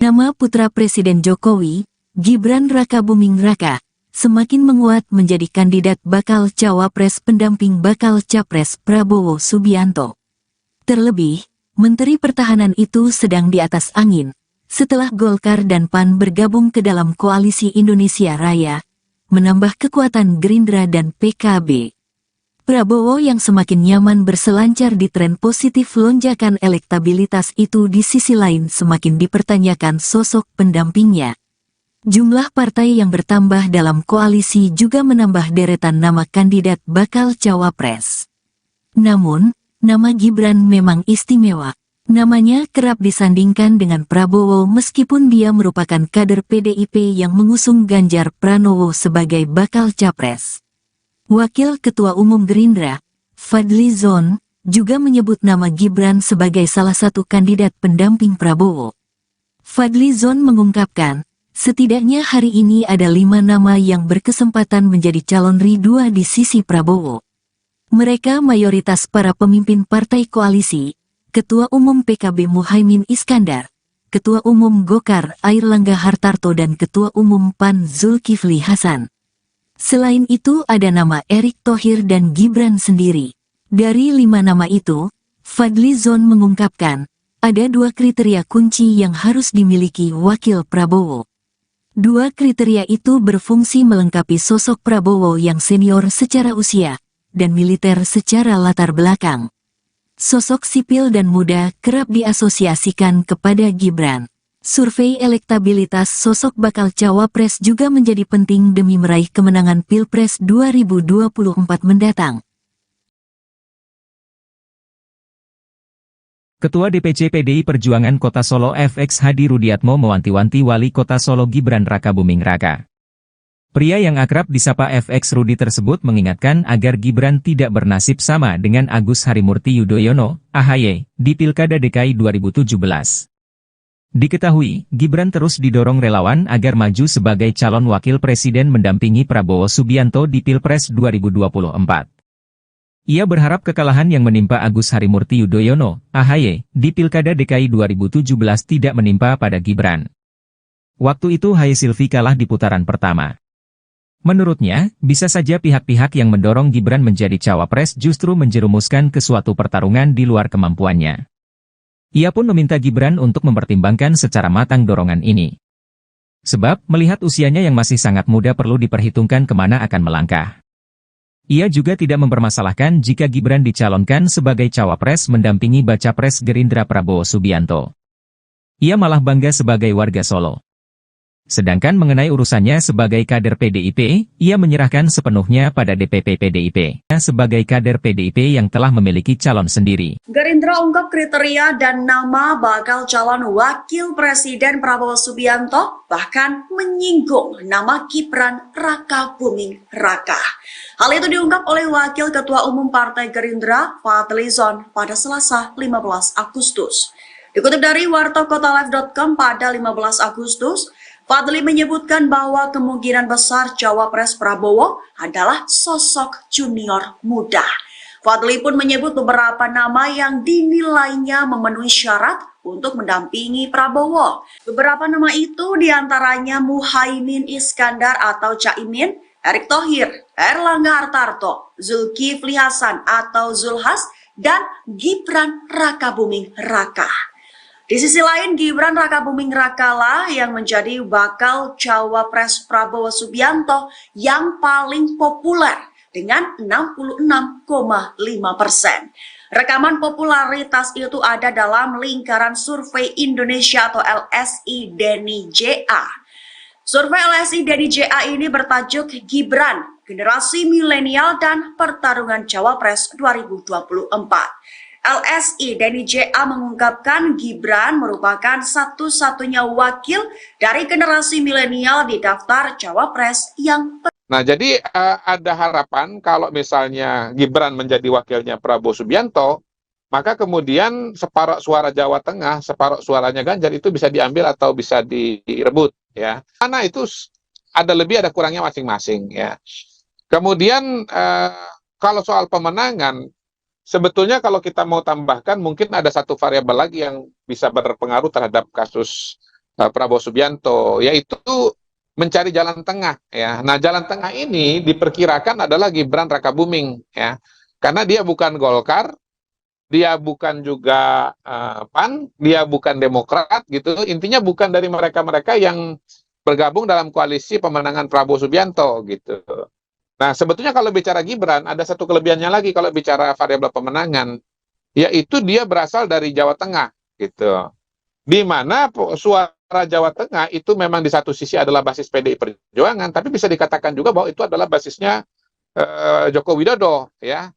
Nama putra Presiden Jokowi, Gibran Raka Buming Raka, semakin menguat menjadi kandidat bakal cawapres pendamping bakal capres Prabowo Subianto. Terlebih, Menteri Pertahanan itu sedang di atas angin, setelah Golkar dan PAN bergabung ke dalam Koalisi Indonesia Raya, menambah kekuatan Gerindra dan PKB. Prabowo yang semakin nyaman berselancar di tren positif lonjakan elektabilitas itu di sisi lain semakin dipertanyakan sosok pendampingnya. Jumlah partai yang bertambah dalam koalisi juga menambah deretan nama kandidat bakal cawapres. Namun, nama Gibran memang istimewa. Namanya kerap disandingkan dengan Prabowo meskipun dia merupakan kader PDIP yang mengusung Ganjar Pranowo sebagai bakal capres. Wakil Ketua Umum Gerindra, Fadly Zon, juga menyebut nama Gibran sebagai salah satu kandidat pendamping Prabowo. Fadly Zon mengungkapkan, setidaknya hari ini ada 5 nama yang berkesempatan menjadi calon ridua di sisi Prabowo. Mereka mayoritas para pemimpin partai koalisi, Ketua Umum PKB Muhaimin Iskandar, Ketua Umum Golkar Airlangga Hartarto dan Ketua Umum PAN Zulkifli Hasan. Selain itu ada nama Erick Thohir dan Gibran sendiri. Dari 5 nama itu, Fadly Zon mengungkapkan, ada 2 kriteria kunci yang harus dimiliki wakil Prabowo. 2 kriteria itu berfungsi melengkapi sosok Prabowo yang senior secara usia dan militer secara latar belakang. Sosok sipil dan muda kerap diasosiasikan kepada Gibran. Survei elektabilitas sosok bakal cawapres juga menjadi penting demi meraih kemenangan Pilpres 2024 mendatang. Ketua DPC PDI Perjuangan Kota Solo FX Hadi Rudiatmo mewanti-wanti Wali Kota Solo Gibran Rakabuming Raka. Pria yang akrab disapa FX Rudi tersebut mengingatkan agar Gibran tidak bernasib sama dengan Agus Harimurti Yudhoyono, AHY, di Pilkada DKI 2017. Diketahui, Gibran terus didorong relawan agar maju sebagai calon wakil presiden mendampingi Prabowo Subianto di Pilpres 2024. Ia berharap kekalahan yang menimpa Agus Harimurti Yudhoyono, AHY, di Pilkada DKI 2017 tidak menimpa pada Gibran. Waktu itu Haye Silvi kalah di putaran pertama. Menurutnya, bisa saja pihak-pihak yang mendorong Gibran menjadi cawapres justru menjerumuskan ke suatu pertarungan di luar kemampuannya. Ia pun meminta Gibran untuk mempertimbangkan secara matang dorongan ini. Sebab, melihat usianya yang masih sangat muda perlu diperhitungkan kemana akan melangkah. Ia juga tidak mempermasalahkan jika Gibran dicalonkan sebagai cawapres mendampingi baca pres Gerindra Prabowo Subianto. Ia malah bangga sebagai warga Solo. Sedangkan mengenai urusannya sebagai kader PDIP, ia menyerahkan sepenuhnya pada DPP PDIP. Sebagai kader PDIP yang telah memiliki calon sendiri. Gerindra ungkap kriteria dan nama bakal calon wakil presiden Prabowo Subianto, bahkan menyinggung nama Gibran Rakabuming Raka. Hal itu diungkap oleh Wakil Ketua Umum Partai Gerindra, Fadly Zon, pada Selasa 15 Agustus. Dikutip dari wartakotalive.com pada 15 Agustus, Fadly menyebutkan bahwa kemungkinan besar cawapres Prabowo adalah sosok junior muda. Fadly pun menyebut beberapa nama yang dinilainya memenuhi syarat untuk mendampingi Prabowo. Beberapa nama itu diantaranya Muhaimin Iskandar atau Caimin, Erick Thohir, Erlangga Hartarto, Zulkifli Hasan atau Zulhas, dan Gibran Rakabuming Raka. Di sisi lain, Gibran Rakabuming Raka lah yang menjadi bakal cawapres Prabowo Subianto yang paling populer dengan 66,5%. Rekaman popularitas itu ada dalam lingkaran survei Indonesia atau LSI Denny JA. Survei LSI Denny JA ini bertajuk Gibran, Generasi Milenial dan Pertarungan Cawapres 2024. LSI Denny JA mengungkapkan Gibran merupakan satu-satunya wakil dari generasi milenial di daftar cawapres yang Nah, jadi ada harapan kalau misalnya Gibran menjadi wakilnya Prabowo Subianto, maka kemudian separuh suara Jawa Tengah, separuh suaranya Ganjar itu bisa diambil atau bisa direbut, ya. Karena itu ada lebih ada kurangnya masing-masing, ya. Kemudian kalau soal pemenangan, sebetulnya kalau kita mau tambahkan, mungkin ada satu variabel lagi yang bisa berpengaruh terhadap kasus Prabowo Subianto, yaitu mencari jalan tengah, ya. Nah, jalan tengah ini diperkirakan adalah Gibran Rakabuming, ya. Karena dia bukan Golkar, dia bukan juga PAN, dia bukan Demokrat, gitu. Intinya bukan dari mereka-mereka yang bergabung dalam koalisi pemenangan Prabowo Subianto, gitu. Nah, sebetulnya kalau bicara Gibran, ada satu kelebihannya lagi kalau bicara variabel pemenangan, yaitu dia berasal dari Jawa Tengah, gitu. Di mana suara Jawa Tengah itu memang di satu sisi adalah basis PDI Perjuangan, tapi bisa dikatakan juga bahwa itu adalah basisnya Joko Widodo, ya.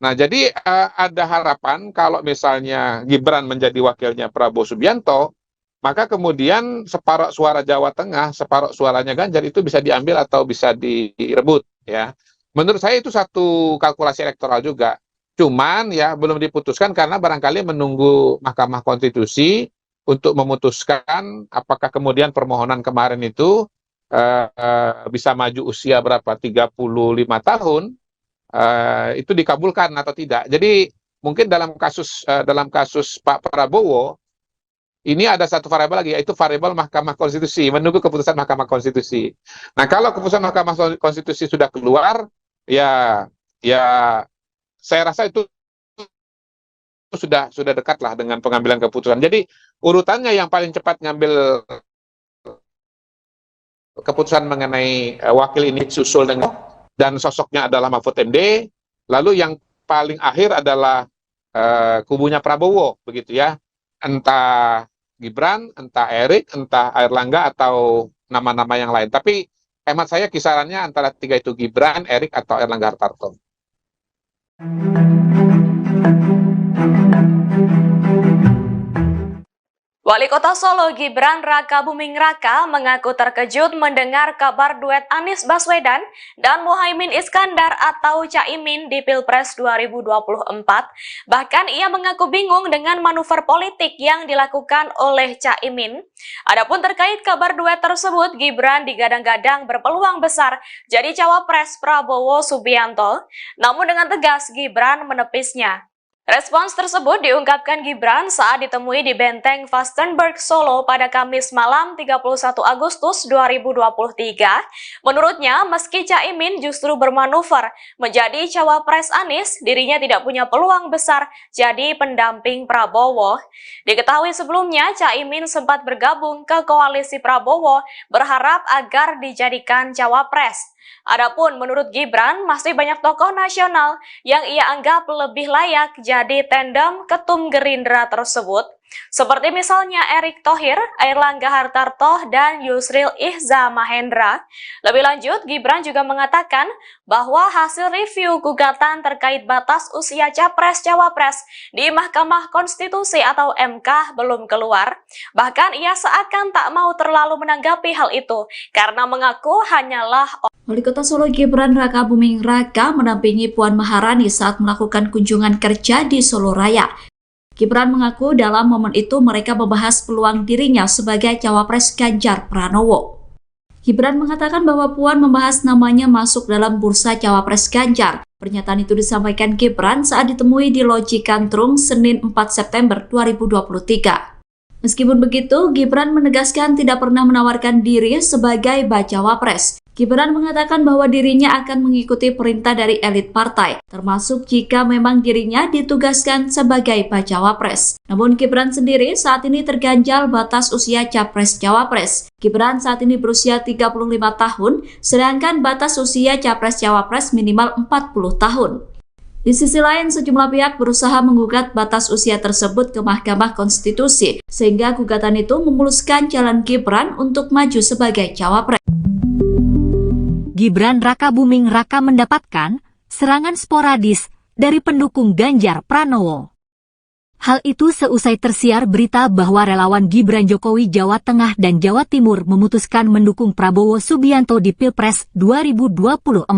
Nah, jadi ada harapan kalau misalnya Gibran menjadi wakilnya Prabowo Subianto, maka kemudian separuh suara Jawa Tengah, separuh suaranya Ganjar itu bisa diambil atau bisa direbut, ya. Menurut saya itu satu kalkulasi elektoral juga. Cuman ya belum diputuskan karena barangkali menunggu Mahkamah Konstitusi untuk memutuskan apakah kemudian permohonan kemarin itu bisa maju usia berapa 35 tahun itu dikabulkan atau tidak. Jadi mungkin dalam kasus Pak Prabowo ini ada satu variabel lagi, yaitu variabel Mahkamah Konstitusi, menunggu keputusan Mahkamah Konstitusi. Nah, kalau keputusan Mahkamah Konstitusi sudah keluar, ya saya rasa itu sudah dekat lah dengan pengambilan keputusan. Jadi urutannya yang paling cepat ngambil keputusan mengenai wakil ini susul dengan dan sosoknya adalah Mahfud MD. Lalu yang paling akhir adalah kubunya Prabowo, begitu ya. Entah Gibran, entah Erik, entah Airlangga atau nama-nama yang lain. Tapi hemat saya kisarannya antara tiga itu, Gibran, Erik atau Airlangga Hartarto. Wali Kota Solo Gibran Raka Buming Raka mengaku terkejut mendengar kabar duet Anies Baswedan dan Muhaimin Iskandar atau Caimin di Pilpres 2024. Bahkan ia mengaku bingung dengan manuver politik yang dilakukan oleh Caimin. Adapun terkait kabar duet tersebut, Gibran digadang-gadang berpeluang besar jadi cawapres Prabowo Subianto. Namun dengan tegas Gibran menepisnya. Respons tersebut diungkapkan Gibran saat ditemui di Benteng Vastenburg, Solo pada Kamis malam 31 Agustus 2023. Menurutnya, meski Caimin justru bermanuver menjadi cawapres Anies, dirinya tidak punya peluang besar jadi pendamping Prabowo. Diketahui sebelumnya, Caimin sempat bergabung ke koalisi Prabowo berharap agar dijadikan cawapres. Adapun menurut Gibran, masih banyak tokoh nasional yang ia anggap lebih layak jadi tandem ketum Gerindra tersebut, seperti misalnya Erick Thohir, Airlangga Hartarto, dan Yusril Ihza Mahendra. Lebih lanjut, Gibran juga mengatakan bahwa hasil review gugatan terkait batas usia Capres-Cawapres di Mahkamah Konstitusi atau MK belum keluar. Bahkan ia seakan tak mau terlalu menanggapi hal itu karena mengaku hanyalah Wali Kota Solo Gibran Raka Buming Raka mendampingi Puan Maharani saat melakukan kunjungan kerja di Solo Raya. Gibran mengaku dalam momen itu mereka membahas peluang dirinya sebagai cawapres Ganjar Pranowo. Gibran mengatakan bahwa Puan membahas namanya masuk dalam bursa cawapres Ganjar. Pernyataan itu disampaikan Gibran saat ditemui di Loji Kantrung Senin 4 September 2023. Meskipun begitu, Gibran menegaskan tidak pernah menawarkan diri sebagai bacawa pres. Gibran mengatakan bahwa dirinya akan mengikuti perintah dari elit partai, termasuk jika memang dirinya ditugaskan sebagai bacawa pres. Namun Gibran sendiri saat ini terganjal batas usia capres-cawapres. Gibran saat ini berusia 35 tahun, sedangkan batas usia capres-cawapres minimal 40 tahun. Di sisi lain, sejumlah pihak berusaha menggugat batas usia tersebut ke Mahkamah Konstitusi, sehingga gugatan itu memuluskan jalan Gibran untuk maju sebagai cawapres. Gibran Raka Buming Raka mendapatkan serangan sporadis dari pendukung Ganjar Pranowo. Hal itu seusai tersiar berita bahwa relawan Gibran Jokowi Jawa Tengah dan Jawa Timur memutuskan mendukung Prabowo Subianto di Pilpres 2024.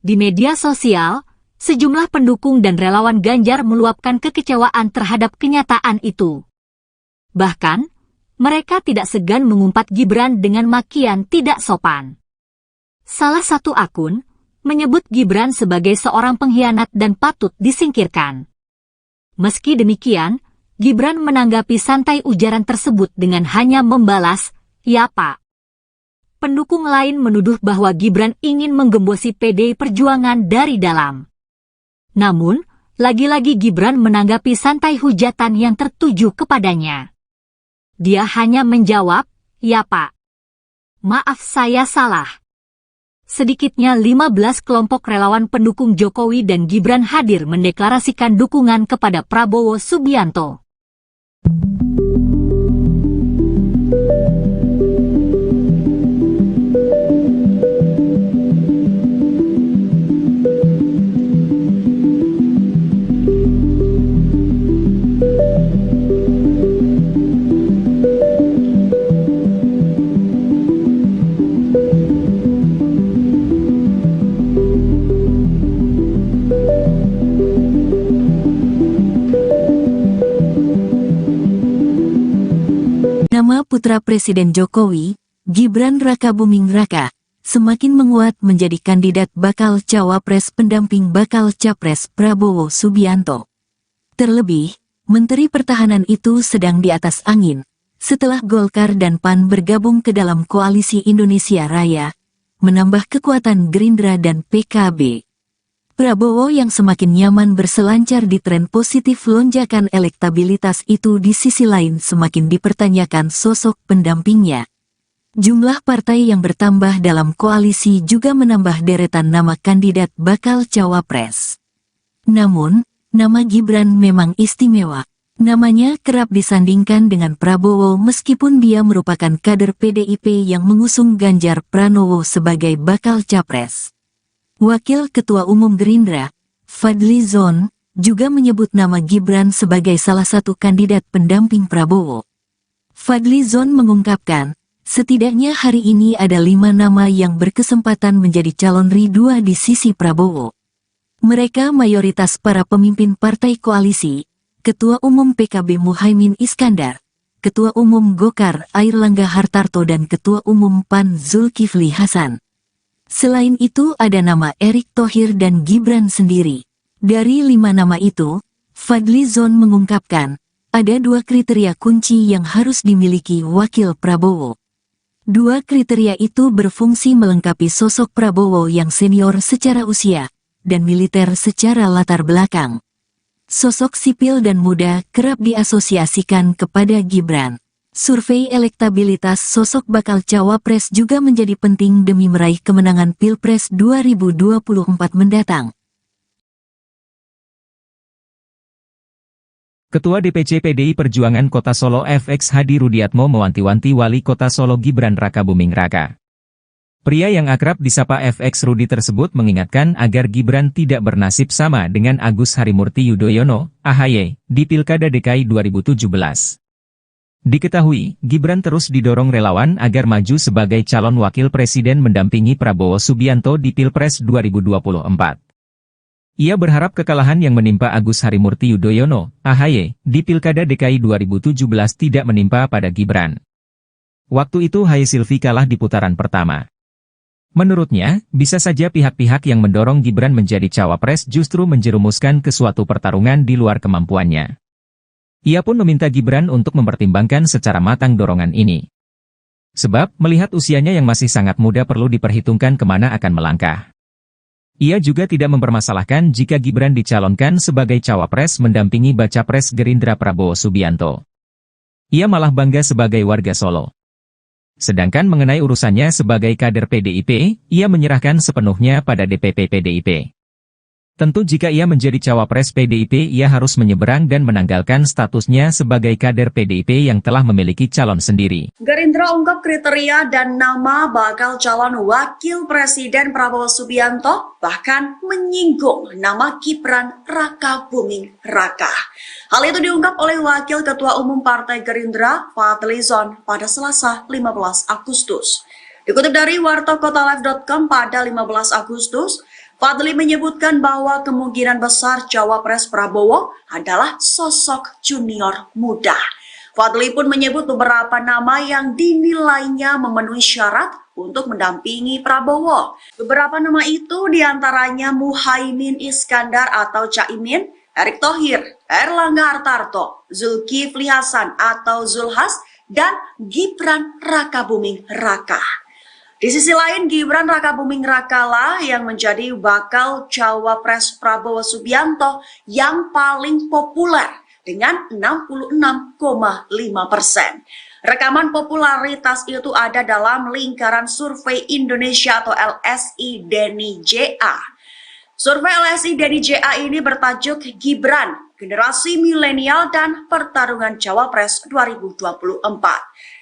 Di media sosial, sejumlah pendukung dan relawan Ganjar meluapkan kekecewaan terhadap kenyataan itu. Bahkan, mereka tidak segan mengumpat Gibran dengan makian tidak sopan. Salah satu akun menyebut Gibran sebagai seorang pengkhianat dan patut disingkirkan. Meski demikian, Gibran menanggapi santai ujaran tersebut dengan hanya membalas, "Ya Pak." Pendukung lain menuduh bahwa Gibran ingin menggembosi PDI Perjuangan dari dalam. Namun, lagi-lagi Gibran menanggapi santai hujatan yang tertuju kepadanya. Dia hanya menjawab, "Ya Pak. Maaf saya salah." Sedikitnya 15 kelompok relawan pendukung Jokowi dan Gibran hadir mendeklarasikan dukungan kepada Prabowo Subianto. Nama putra Presiden Jokowi, Gibran Raka Buming Raka, semakin menguat menjadi kandidat bakal cawapres pendamping bakal capres Prabowo Subianto. Terlebih, Menteri Pertahanan itu sedang di atas angin, setelah Golkar dan PAN bergabung ke dalam Koalisi Indonesia Raya, menambah kekuatan Gerindra dan PKB. Prabowo yang semakin nyaman berselancar di tren positif lonjakan elektabilitas itu di sisi lain semakin dipertanyakan sosok pendampingnya. Jumlah partai yang bertambah dalam koalisi juga menambah deretan nama kandidat bakal cawapres. Namun, nama Gibran memang istimewa. Namanya kerap disandingkan dengan Prabowo meskipun dia merupakan kader PDIP yang mengusung Ganjar Pranowo sebagai bakal capres. Wakil Ketua Umum Gerindra, Fadly Zon, juga menyebut nama Gibran sebagai salah satu kandidat pendamping Prabowo. Fadly Zon mengungkapkan, setidaknya hari ini ada 5 nama yang berkesempatan menjadi calon Ri-2 di sisi Prabowo. Mereka mayoritas para pemimpin partai koalisi, Ketua Umum PKB Muhaimin Iskandar, Ketua Umum Golkar Airlangga Hartarto dan Ketua Umum PAN Zulkifli Hasan. Selain itu ada nama Erick Thohir dan Gibran sendiri. Dari 5 nama itu, Fadly Zon mengungkapkan, ada 2 kriteria kunci yang harus dimiliki wakil Prabowo. 2 kriteria itu berfungsi melengkapi sosok Prabowo yang senior secara usia, dan militer secara latar belakang. Sosok sipil dan muda kerap diasosiasikan kepada Gibran. Survei elektabilitas sosok bakal cawapres juga menjadi penting demi meraih kemenangan Pilpres 2024 mendatang. Ketua DPC PDI Perjuangan Kota Solo FX Hadi Rudiatmo mewanti-wanti Wali Kota Solo Gibran Rakabuming Raka. Pria yang akrab disapa FX Rudi tersebut mengingatkan agar Gibran tidak bernasib sama dengan Agus Harimurti Yudhoyono, AHY, di Pilkada DKI 2017. Diketahui, Gibran terus didorong relawan agar maju sebagai calon wakil presiden mendampingi Prabowo Subianto di Pilpres 2024. Ia berharap kekalahan yang menimpa Agus Harimurti Yudhoyono, AHY, di Pilkada DKI 2017 tidak menimpa pada Gibran. Waktu itu Haye Silvi kalah di putaran pertama. Menurutnya, bisa saja pihak-pihak yang mendorong Gibran menjadi cawapres justru menjerumuskan ke suatu pertarungan di luar kemampuannya. Ia pun meminta Gibran untuk mempertimbangkan secara matang dorongan ini. Sebab, melihat usianya yang masih sangat muda perlu diperhitungkan kemana akan melangkah. Ia juga tidak mempermasalahkan jika Gibran dicalonkan sebagai cawapres mendampingi baca pres Gerindra Prabowo Subianto. Ia malah bangga sebagai warga Solo. Sedangkan mengenai urusannya sebagai kader PDIP, ia menyerahkan sepenuhnya pada DPP PDIP. Tentu jika ia menjadi cawapres PDIP ia harus menyeberang dan menanggalkan statusnya sebagai kader PDIP yang telah memiliki calon sendiri. Gerindra ungkap kriteria dan nama bakal calon wakil presiden Prabowo Subianto, bahkan menyinggung nama Gibran Rakabuming Raka. Hal itu diungkap oleh Wakil Ketua Umum Partai Gerindra, Fadly Zon, pada Selasa 15 Agustus. Dikutip dari wartakotalive.com pada 15 Agustus, Fadly menyebutkan bahwa kemungkinan besar cawapres Prabowo adalah sosok junior muda. Fadly pun menyebut beberapa nama yang dinilainya memenuhi syarat untuk mendampingi Prabowo. Beberapa nama itu diantaranya Muhaimin Iskandar atau Caimin, Erick Thohir, Airlangga Hartarto, Zulkifli Hasan atau Zulhas, dan Gibran Rakabuming Raka. Di sisi lain, Gibran Rakabuming Raka lah yang menjadi bakal cawapres Prabowo Subianto yang paling populer dengan 66,5%. Rekaman popularitas itu ada dalam lingkaran survei Indonesia atau LSI Deni JA. Survei LSI Deni JA ini bertajuk Gibran, Generasi Milenial dan Pertarungan Cawapres 2024.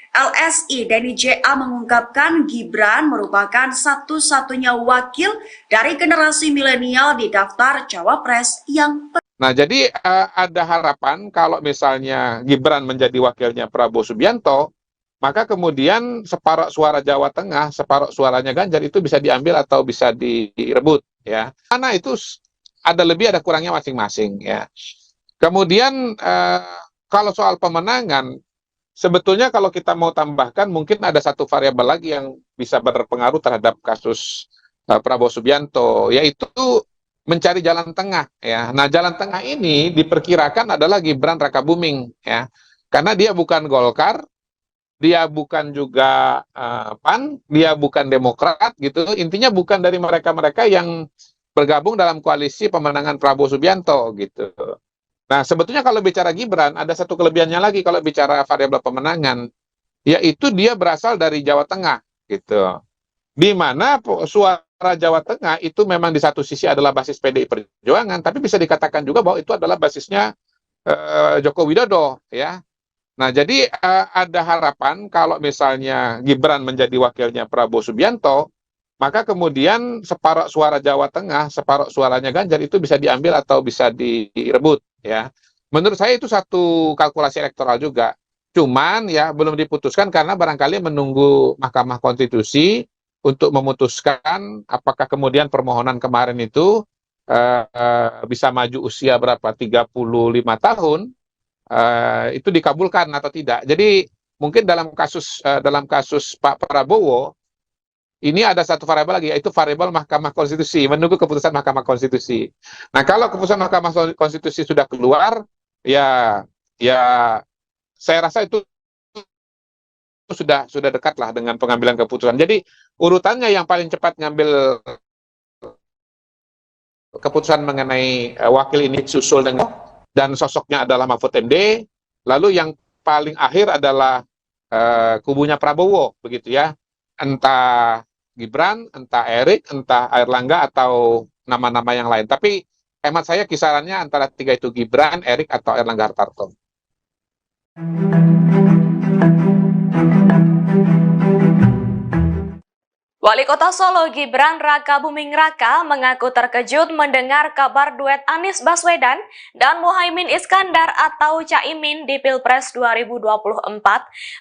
LSI Deni JA mengungkapkan Gibran merupakan satu-satunya wakil dari generasi milenial di daftar cawapres yang Nah, jadi ada harapan kalau misalnya Gibran menjadi wakilnya Prabowo Subianto, maka kemudian separuh suara Jawa Tengah, separuh suaranya Ganjar itu bisa diambil atau bisa direbut, ya. Karena itu ada lebih ada kurangnya masing-masing, ya. Kemudian kalau soal pemenangan, sebetulnya kalau kita mau tambahkan mungkin ada satu variabel lagi yang bisa berpengaruh terhadap kasus Prabowo Subianto, yaitu mencari jalan tengah, ya. Nah, jalan tengah ini diperkirakan adalah Gibran Rakabuming, ya. Karena dia bukan Golkar, dia bukan juga PAN, dia bukan Demokrat gitu. Intinya bukan dari mereka-mereka yang bergabung dalam koalisi pemenangan Prabowo Subianto gitu. Nah, sebetulnya kalau bicara Gibran, ada satu kelebihannya lagi kalau bicara variabel pemenangan, yaitu dia berasal dari Jawa Tengah gitu. Di mana suara Jawa Tengah itu memang di satu sisi adalah basis PDI Perjuangan, tapi bisa dikatakan juga bahwa itu adalah basisnya Joko Widodo ya. Nah, jadi ada harapan kalau misalnya Gibran menjadi wakilnya Prabowo Subianto, maka kemudian separuh suara Jawa Tengah, separuh suaranya Ganjar itu bisa diambil atau bisa direbut ya. Menurut saya itu satu kalkulasi elektoral juga. Cuman ya belum diputuskan karena barangkali menunggu Mahkamah Konstitusi untuk memutuskan apakah kemudian permohonan kemarin itu bisa maju usia berapa 35 tahun itu dikabulkan atau tidak. Jadi mungkin dalam kasus Pak Prabowo ini ada satu variabel lagi, yaitu variabel Mahkamah Konstitusi, menunggu keputusan Mahkamah Konstitusi. Nah, kalau keputusan Mahkamah Konstitusi sudah keluar, ya saya rasa itu sudah dekat lah dengan pengambilan keputusan. Jadi urutannya yang paling cepat ngambil keputusan mengenai wakil ini susul dengan dan sosoknya adalah Mahfud MD, lalu yang paling akhir adalah kubunya Prabowo, begitu ya. Entah Gibran, entah Erik, entah Airlangga, atau nama-nama yang lain. Tapi hemat saya kisarannya antara tiga itu, Gibran, Erik, atau Airlangga Hartarto. Wali Kota Solo Gibran Raka Buming Raka mengaku terkejut mendengar kabar duet Anies Baswedan dan Muhaimin Iskandar atau Caimin di Pilpres 2024.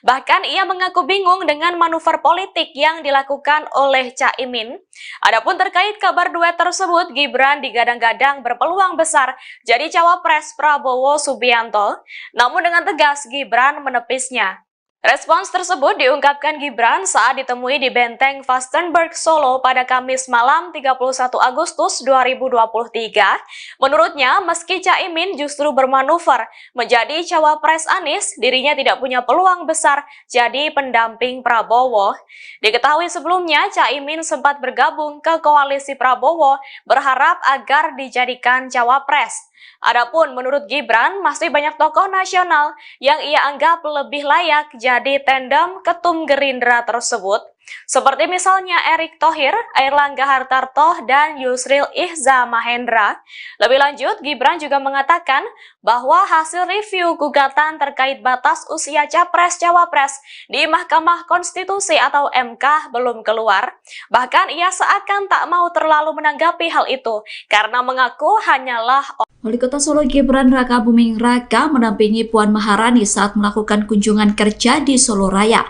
Bahkan ia mengaku bingung dengan manuver politik yang dilakukan oleh Caimin. Adapun terkait kabar duet tersebut, Gibran digadang-gadang berpeluang besar jadi cawapres Prabowo Subianto. Namun dengan tegas Gibran menepisnya. Respons tersebut diungkapkan Gibran saat ditemui di Benteng Vastenburg, Solo pada Kamis malam 31 Agustus 2023. Menurutnya, meski Caimin justru bermanuver menjadi cawapres Anies, dirinya tidak punya peluang besar jadi pendamping Prabowo. Diketahui sebelumnya, Caimin sempat bergabung ke koalisi Prabowo berharap agar dijadikan cawapres. Adapun menurut Gibran, masih banyak tokoh nasional yang ia anggap lebih layak jadi tandem ketum Gerindra tersebut, seperti misalnya Erick Thohir, Airlangga Hartarto, dan Yusril Ihza Mahendra. Lebih lanjut, Gibran juga mengatakan bahwa hasil review gugatan terkait batas usia Capres-Cawapres di Mahkamah Konstitusi atau MK belum keluar. Bahkan ia seakan tak mau terlalu menanggapi hal itu karena mengaku hanyalah Wali Kota Solo Gibran Raka Buming Raka mendampingi Puan Maharani saat melakukan kunjungan kerja di Solo Raya.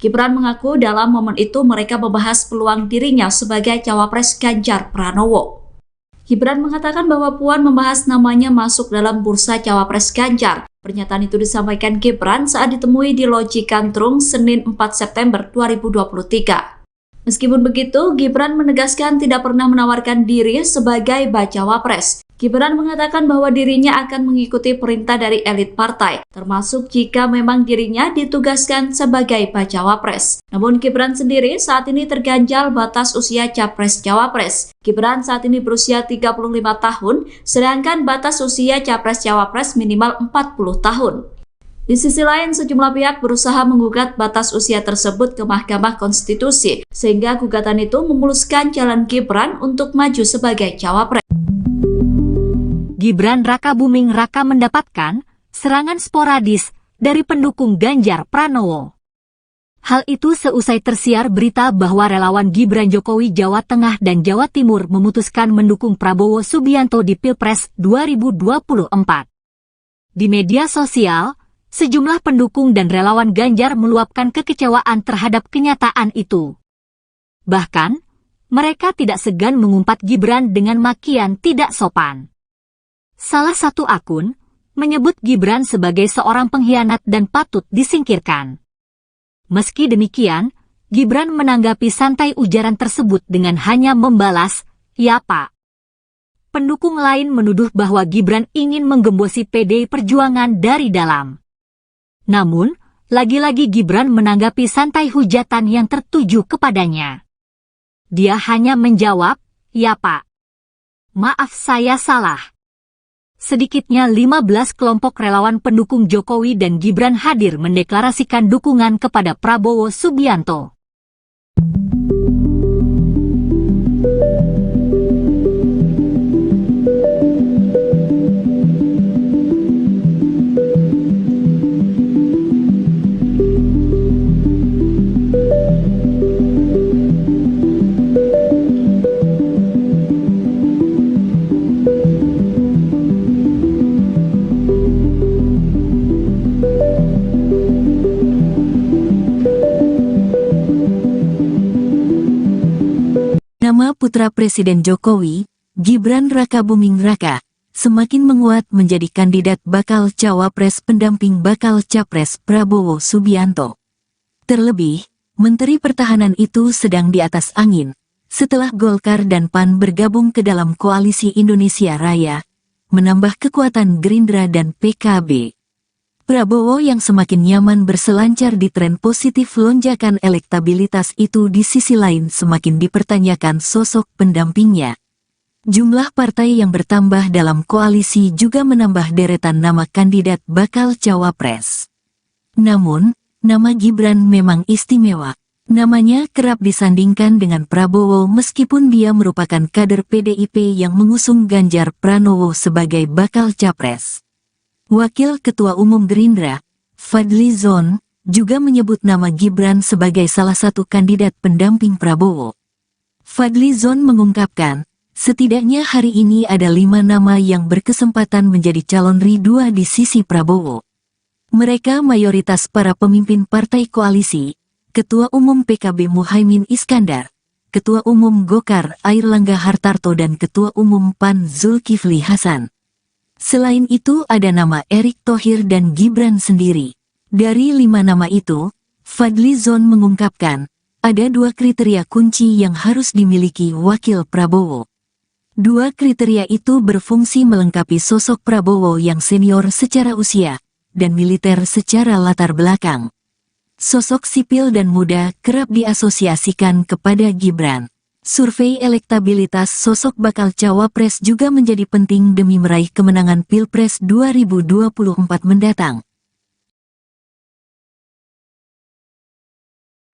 Gibran mengaku dalam momen itu mereka membahas peluang dirinya sebagai cawapres Ganjar Pranowo. Gibran mengatakan bahwa Puan membahas namanya masuk dalam bursa cawapres Ganjar. Pernyataan itu disampaikan Gibran saat ditemui di Loji Kantrung Senin 4 September 2023. Meskipun begitu, Gibran menegaskan tidak pernah menawarkan diri sebagai bacawa pres. Gibran mengatakan bahwa dirinya akan mengikuti perintah dari elit partai, termasuk jika memang dirinya ditugaskan sebagai bacawa pres. Namun Gibran sendiri saat ini terganjal batas usia capres-cawapres. Gibran saat ini berusia 35 tahun, sedangkan batas usia capres-cawapres minimal 40 tahun. Di sisi lain, sejumlah pihak berusaha menggugat batas usia tersebut ke Mahkamah Konstitusi, sehingga gugatan itu memuluskan jalan Gibran untuk maju sebagai cawapres. Gibran Raka Buming Raka mendapatkan serangan sporadis dari pendukung Ganjar Pranowo. Hal itu seusai tersiar berita bahwa relawan Gibran Jokowi Jawa Tengah dan Jawa Timur memutuskan mendukung Prabowo Subianto di Pilpres 2024. Di media sosial, sejumlah pendukung dan relawan Ganjar meluapkan kekecewaan terhadap kenyataan itu. Bahkan, mereka tidak segan mengumpat Gibran dengan makian tidak sopan. Salah satu akun menyebut Gibran sebagai seorang pengkhianat dan patut disingkirkan. Meski demikian, Gibran menanggapi santai ujaran tersebut dengan hanya membalas, "Ya Pak." Pendukung lain menuduh bahwa Gibran ingin menggembosi PDI Perjuangan dari dalam. Namun, lagi-lagi Gibran menanggapi santai hujatan yang tertuju kepadanya. Dia hanya menjawab, "Ya Pak." Maaf saya salah. Sedikitnya 15 kelompok relawan pendukung Jokowi dan Gibran hadir mendeklarasikan dukungan kepada Prabowo Subianto. Nama putra Presiden Jokowi, Gibran Rakabuming Raka, semakin menguat menjadi kandidat bakal cawapres pendamping bakal capres Prabowo Subianto. Terlebih, Menteri Pertahanan itu sedang di atas angin, setelah Golkar dan PAN bergabung ke dalam Koalisi Indonesia Raya, menambah kekuatan Gerindra dan PKB. Prabowo yang semakin nyaman berselancar di tren positif lonjakan elektabilitas itu di sisi lain semakin dipertanyakan sosok pendampingnya. Jumlah partai yang bertambah dalam koalisi juga menambah deretan nama kandidat bakal cawapres. Namun, nama Gibran memang istimewa. Namanya kerap disandingkan dengan Prabowo meskipun dia merupakan kader PDIP yang mengusung Ganjar Pranowo sebagai bakal capres. Wakil Ketua Umum Gerindra, Fadly Zon, juga menyebut nama Gibran sebagai salah satu kandidat pendamping Prabowo. Fadly Zon mengungkapkan, setidaknya hari ini ada 5 nama yang berkesempatan menjadi calon ridua di sisi Prabowo. Mereka mayoritas para pemimpin partai koalisi, Ketua Umum PKB Muhaimin Iskandar, Ketua Umum Golkar Airlangga Hartarto dan Ketua Umum PAN Zulkifli Hasan. Selain itu ada nama Erick Thohir dan Gibran sendiri. Dari 5 nama itu, Fadly Zon mengungkapkan, ada 2 kriteria kunci yang harus dimiliki wakil Prabowo. 2 kriteria itu berfungsi melengkapi sosok Prabowo yang senior secara usia, dan militer secara latar belakang. Sosok sipil dan muda kerap diasosiasikan kepada Gibran. Survei elektabilitas sosok bakal cawapres juga menjadi penting demi meraih kemenangan Pilpres 2024 mendatang.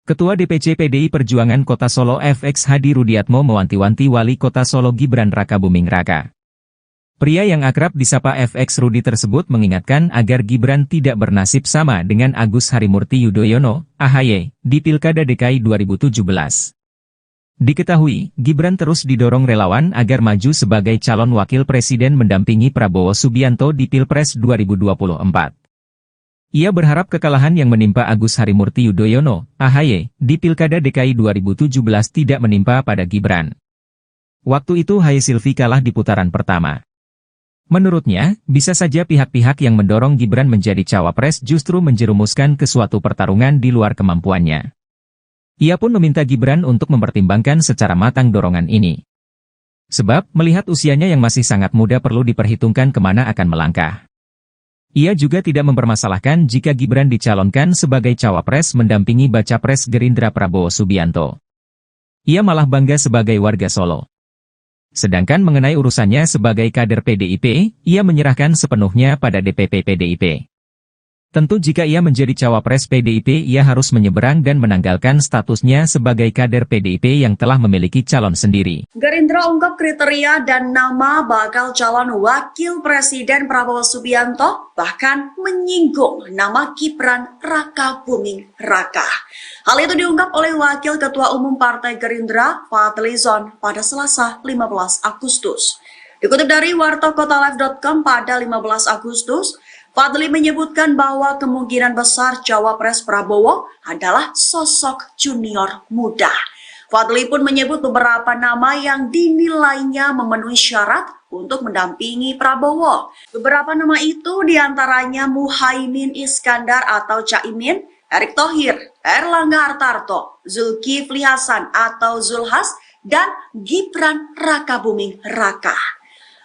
Ketua DPC PDI Perjuangan Kota Solo FX Hadi Rudiatmo mewanti-wanti Wali Kota Solo Gibran Rakabuming Raka. Pria yang akrab disapa FX Rudi tersebut mengingatkan agar Gibran tidak bernasib sama dengan Agus Harimurti Yudhoyono, AHY, di Pilkada DKI 2017. Diketahui, Gibran terus didorong relawan agar maju sebagai calon wakil presiden mendampingi Prabowo Subianto di Pilpres 2024. Ia berharap kekalahan yang menimpa Agus Harimurti Yudhoyono, AHY, di Pilkada DKI 2017 tidak menimpa pada Gibran. Waktu itu Haye Silvi kalah di putaran pertama. Menurutnya, bisa saja pihak-pihak yang mendorong Gibran menjadi cawapres justru menjerumuskan ke suatu pertarungan di luar kemampuannya. Ia pun meminta Gibran untuk mempertimbangkan secara matang dorongan ini. Sebab, melihat usianya yang masih sangat muda perlu diperhitungkan kemana akan melangkah. Ia juga tidak mempermasalahkan jika Gibran dicalonkan sebagai cawapres mendampingi baca pres Gerindra Prabowo Subianto. Ia malah bangga sebagai warga Solo. Sedangkan mengenai urusannya sebagai kader PDIP, ia menyerahkan sepenuhnya pada DPP PDIP. Tentu jika ia menjadi cawapres PDIP ia harus menyeberang dan menanggalkan statusnya sebagai kader PDIP yang telah memiliki calon sendiri. Gerindra ungkap kriteria dan nama bakal calon wakil presiden Prabowo Subianto, bahkan menyinggung nama Gibran Rakabuming Raka. Hal itu diungkap oleh Wakil Ketua Umum Partai Gerindra, Fadly Zon, pada Selasa 15 Agustus. Dikutip dari wartakotalive.com pada 15 Agustus, Fadly menyebutkan bahwa kemungkinan besar cawapres Prabowo adalah sosok junior muda. Fadly pun menyebut beberapa nama yang dinilainya memenuhi syarat untuk mendampingi Prabowo. Beberapa nama itu diantaranya Muhaimin Iskandar atau Caimin, Erick Thohir, Airlangga Hartarto, Zulkifli Hasan atau Zulhas, dan Gibran Rakabuming Raka.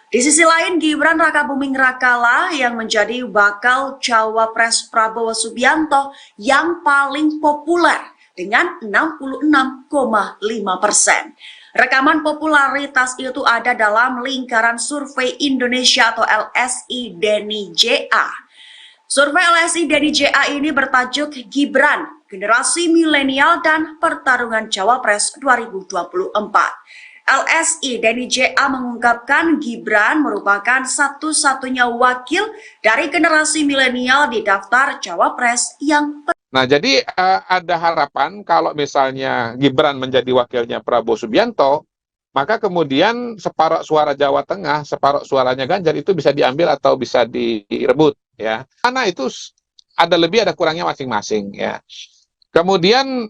Di sisi lain, Gibran Rakabuming Raka lah yang menjadi bakal cawapres Prabowo Subianto yang paling populer dengan 66,5%. Rekaman popularitas itu ada dalam lingkaran survei Indonesia atau LSI Denny JA. Survei LSI Denny JA ini bertajuk Gibran, Generasi Milenial dan Pertarungan Cawapres 2024. LSI Denny JA mengungkapkan Gibran merupakan satu-satunya wakil dari generasi milenial di daftar Cawapres yang Nah, jadi ada harapan kalau misalnya Gibran menjadi wakilnya Prabowo Subianto, maka kemudian separuh suara Jawa Tengah, separuh suaranya Ganjar itu bisa diambil atau bisa direbut, ya. Karena itu ada lebih ada kurangnya masing-masing, ya. Kemudian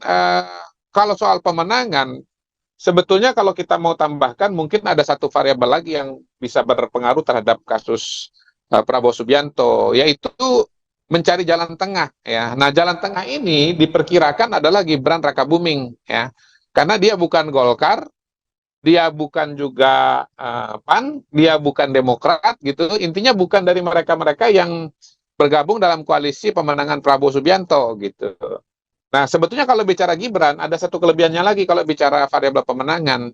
kalau soal pemenangan, sebetulnya kalau kita mau tambahkan mungkin ada satu variabel lagi yang bisa berpengaruh terhadap kasus Prabowo Subianto, yaitu mencari jalan tengah, ya. Nah, jalan tengah ini diperkirakan adalah Gibran Rakabuming, ya. Karena dia bukan Golkar, dia bukan juga PAN, dia bukan Demokrat gitu. Intinya bukan dari mereka-mereka yang bergabung dalam koalisi pemenangan Prabowo Subianto gitu. Nah, sebetulnya kalau bicara Gibran ada satu kelebihannya lagi kalau bicara variabel pemenangan,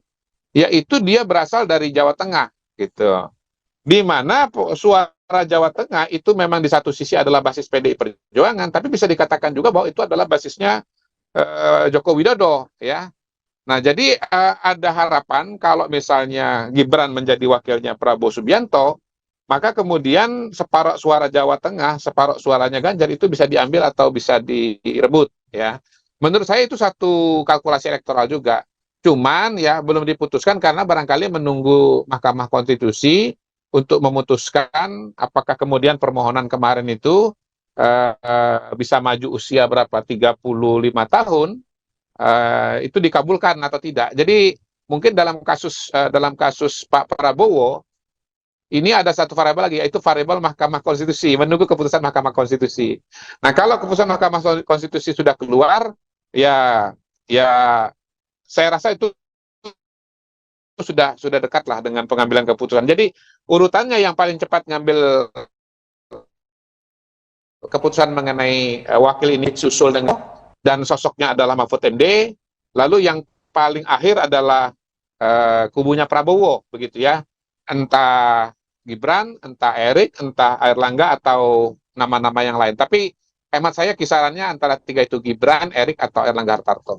yaitu dia berasal dari Jawa Tengah gitu. Di mana suara Jawa Tengah itu memang di satu sisi adalah basis PDI Perjuangan, tapi bisa dikatakan juga bahwa itu adalah basisnya Joko Widodo, ya. Nah, jadi ada harapan kalau misalnya Gibran menjadi wakilnya Prabowo Subianto, maka kemudian separuh suara Jawa Tengah, separuh suaranya Ganjar itu bisa diambil atau bisa direbut, ya. Menurut saya itu satu kalkulasi elektoral juga. Cuman ya belum diputuskan karena barangkali menunggu Mahkamah Konstitusi untuk memutuskan apakah kemudian permohonan kemarin itu bisa maju usia berapa 35 tahun itu dikabulkan atau tidak. Jadi mungkin dalam kasus Pak Prabowo ini ada satu variabel lagi, yaitu variabel Mahkamah Konstitusi, menunggu keputusan Mahkamah Konstitusi. Nah, kalau keputusan Mahkamah Konstitusi sudah keluar, ya saya rasa itu sudah dekat lah dengan pengambilan keputusan. Jadi urutannya yang paling cepat ngambil keputusan mengenai wakil ini susul dengan dan sosoknya adalah Mahfud MD. Lalu yang paling akhir adalah kubunya Prabowo, begitu ya. Entah Gibran, entah Erik, entah Airlangga atau nama-nama yang lain. Tapi hemat saya kisarannya antara tiga itu, Gibran, Erik atau Airlangga Hartarto.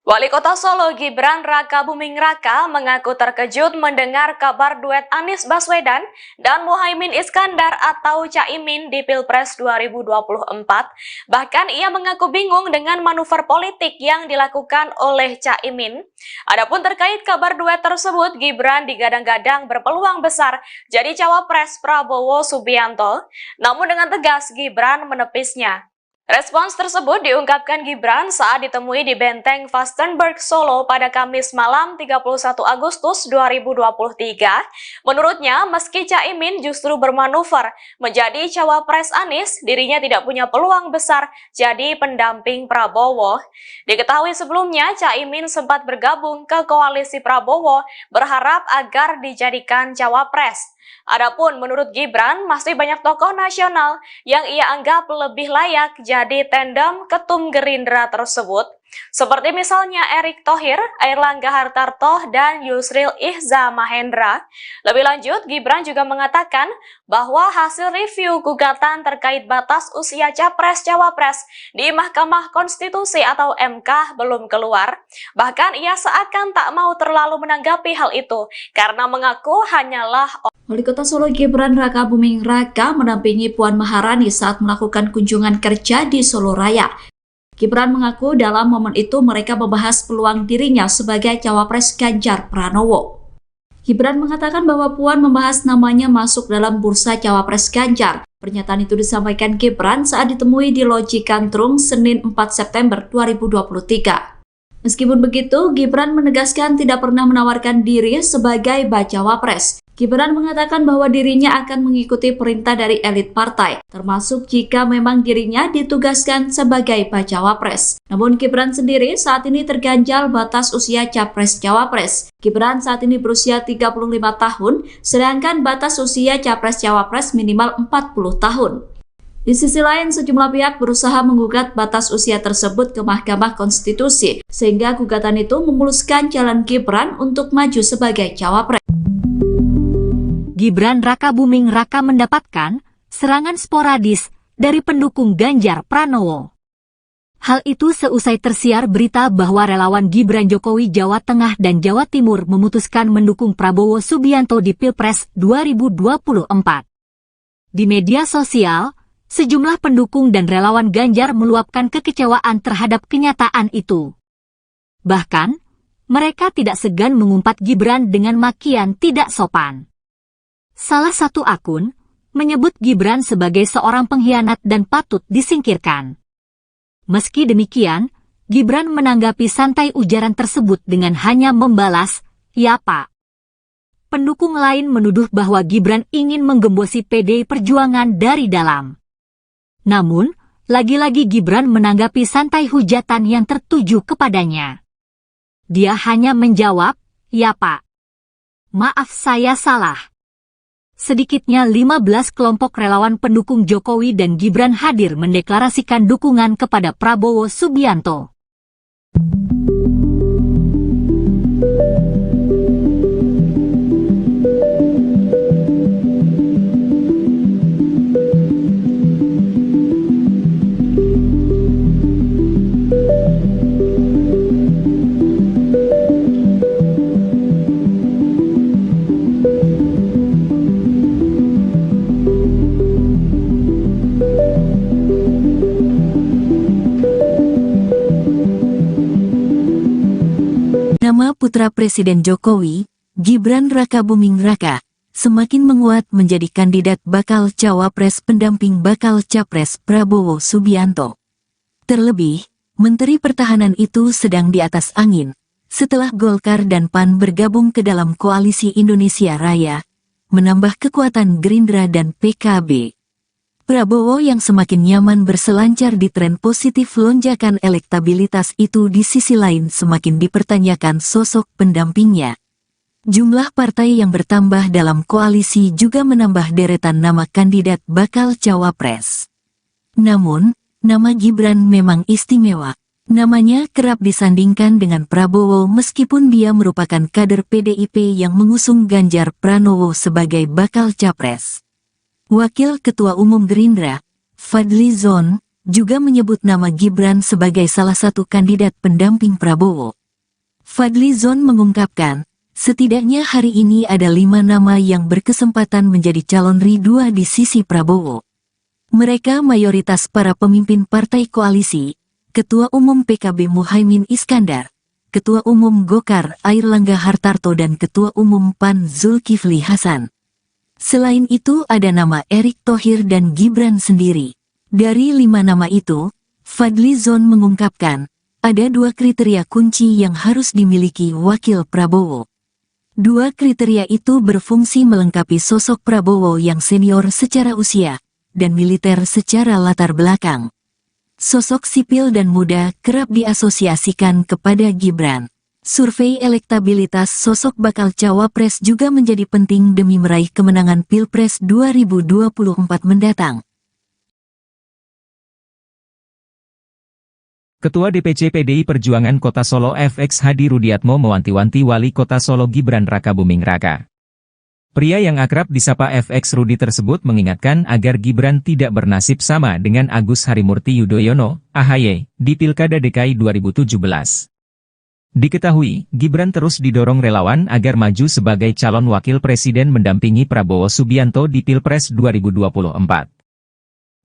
Wali Kota Solo Gibran Rakabuming Raka mengaku terkejut mendengar kabar duet Anies Baswedan dan Muhaimin Iskandar atau Caimin di Pilpres 2024. Bahkan ia mengaku bingung dengan manuver politik yang dilakukan oleh Caimin. Adapun terkait kabar duet tersebut, Gibran digadang-gadang berpeluang besar jadi cawapres Prabowo Subianto. Namun dengan tegas Gibran menepisnya. Respons tersebut diungkapkan Gibran saat ditemui di Benteng Vastenburg, Solo pada Kamis malam 31 Agustus 2023. Menurutnya, meski Caimin justru bermanuver menjadi cawapres Anies, dirinya tidak punya peluang besar jadi pendamping Prabowo. Diketahui sebelumnya, Caimin sempat bergabung ke koalisi Prabowo berharap agar dijadikan cawapres. Adapun menurut Gibran, masih banyak tokoh nasional yang ia anggap lebih layak jadi tandem ketum Gerindra tersebut, seperti misalnya Erick Thohir, Airlangga Hartarto, dan Yusril Ihza Mahendra. Lebih lanjut, Gibran juga mengatakan bahwa hasil review gugatan terkait batas usia Capres-Cawapres di Mahkamah Konstitusi atau MK belum keluar. Bahkan ia seakan tak mau terlalu menanggapi hal itu, karena mengaku hanyalah Wali Kota Solo Gibran Rakabuming Raka mendampingi Puan Maharani saat melakukan kunjungan kerja di Solo Raya. Gibran mengaku dalam momen itu mereka membahas peluang dirinya sebagai cawapres Ganjar Pranowo. Gibran mengatakan bahwa Puan membahas namanya masuk dalam bursa cawapres Ganjar. Pernyataan itu disampaikan Gibran saat ditemui di Loji Kantrung Senin 4 September 2023. Meskipun begitu, Gibran menegaskan tidak pernah menawarkan diri sebagai bacawa pres. Gibran mengatakan bahwa dirinya akan mengikuti perintah dari elit partai, termasuk jika memang dirinya ditugaskan sebagai bacawa pres. Namun Gibran sendiri saat ini terganjal batas usia capres-cawapres. Gibran saat ini berusia 35 tahun, sedangkan batas usia capres-cawapres minimal 40 tahun. Di sisi lain, sejumlah pihak berusaha menggugat batas usia tersebut ke Mahkamah Konstitusi, sehingga gugatan itu memuluskan jalan Gibran untuk maju sebagai cawapres. Gibran Rakabuming Raka mendapatkan serangan sporadis dari pendukung Ganjar Pranowo. Hal itu seusai tersiar berita bahwa relawan Gibran Jokowi Jawa Tengah dan Jawa Timur memutuskan mendukung Prabowo Subianto di Pilpres 2024. Di media sosial, sejumlah pendukung dan relawan Ganjar meluapkan kekecewaan terhadap kenyataan itu. Bahkan, mereka tidak segan mengumpat Gibran dengan makian tidak sopan. Salah satu akun menyebut Gibran sebagai seorang pengkhianat dan patut disingkirkan. Meski demikian, Gibran menanggapi santai ujaran tersebut dengan hanya membalas, "Ya Pak." Pendukung lain menuduh bahwa Gibran ingin menggembosi PDI Perjuangan dari dalam. Namun, lagi-lagi Gibran menanggapi santai hujatan yang tertuju kepadanya. Dia hanya menjawab, "Ya Pak. Maaf saya salah." Sedikitnya 15 kelompok relawan pendukung Jokowi dan Gibran hadir mendeklarasikan dukungan kepada Prabowo Subianto. Nama putra Presiden Jokowi, Gibran Rakabuming Raka, semakin menguat menjadi kandidat bakal cawapres pendamping bakal capres Prabowo Subianto. Terlebih, Menteri Pertahanan itu sedang di atas angin, setelah Golkar dan PAN bergabung ke dalam Koalisi Indonesia Raya, menambah kekuatan Gerindra dan PKB. Prabowo yang semakin nyaman berselancar di tren positif lonjakan elektabilitas itu di sisi lain semakin dipertanyakan sosok pendampingnya. Jumlah partai yang bertambah dalam koalisi juga menambah deretan nama kandidat bakal cawapres. Namun, nama Gibran memang istimewa. Namanya kerap disandingkan dengan Prabowo meskipun dia merupakan kader PDIP yang mengusung Ganjar Pranowo sebagai bakal capres. Wakil Ketua Umum Gerindra, Fadly Zon, juga menyebut nama Gibran sebagai salah satu kandidat pendamping Prabowo. Fadly Zon mengungkapkan, setidaknya hari ini ada 5 nama yang berkesempatan menjadi calon ridua di sisi Prabowo. Mereka mayoritas para pemimpin partai koalisi, Ketua Umum PKB Muhaimin Iskandar, Ketua Umum Golkar Airlangga Hartarto dan Ketua Umum PAN Zulkifli Hasan. Selain itu ada nama Erick Thohir dan Gibran sendiri. Dari 5 nama itu, Fadly Zon mengungkapkan, ada 2 kriteria kunci yang harus dimiliki wakil Prabowo. 2 kriteria itu berfungsi melengkapi sosok Prabowo yang senior secara usia, dan militer secara latar belakang. Sosok sipil dan muda kerap diasosiasikan kepada Gibran. Survei elektabilitas sosok bakal cawapres juga menjadi penting demi meraih kemenangan Pilpres 2024 mendatang. Ketua DPC PDI Perjuangan Kota Solo FX Hadi Rudiatmo mewanti-wanti Wali Kota Solo Gibran Rakabuming Raka. Pria yang akrab disapa FX Rudi tersebut mengingatkan agar Gibran tidak bernasib sama dengan Agus Harimurti Yudhoyono, AHY, di Pilkada DKI 2017. Diketahui, Gibran terus didorong relawan agar maju sebagai calon wakil presiden mendampingi Prabowo Subianto di Pilpres 2024.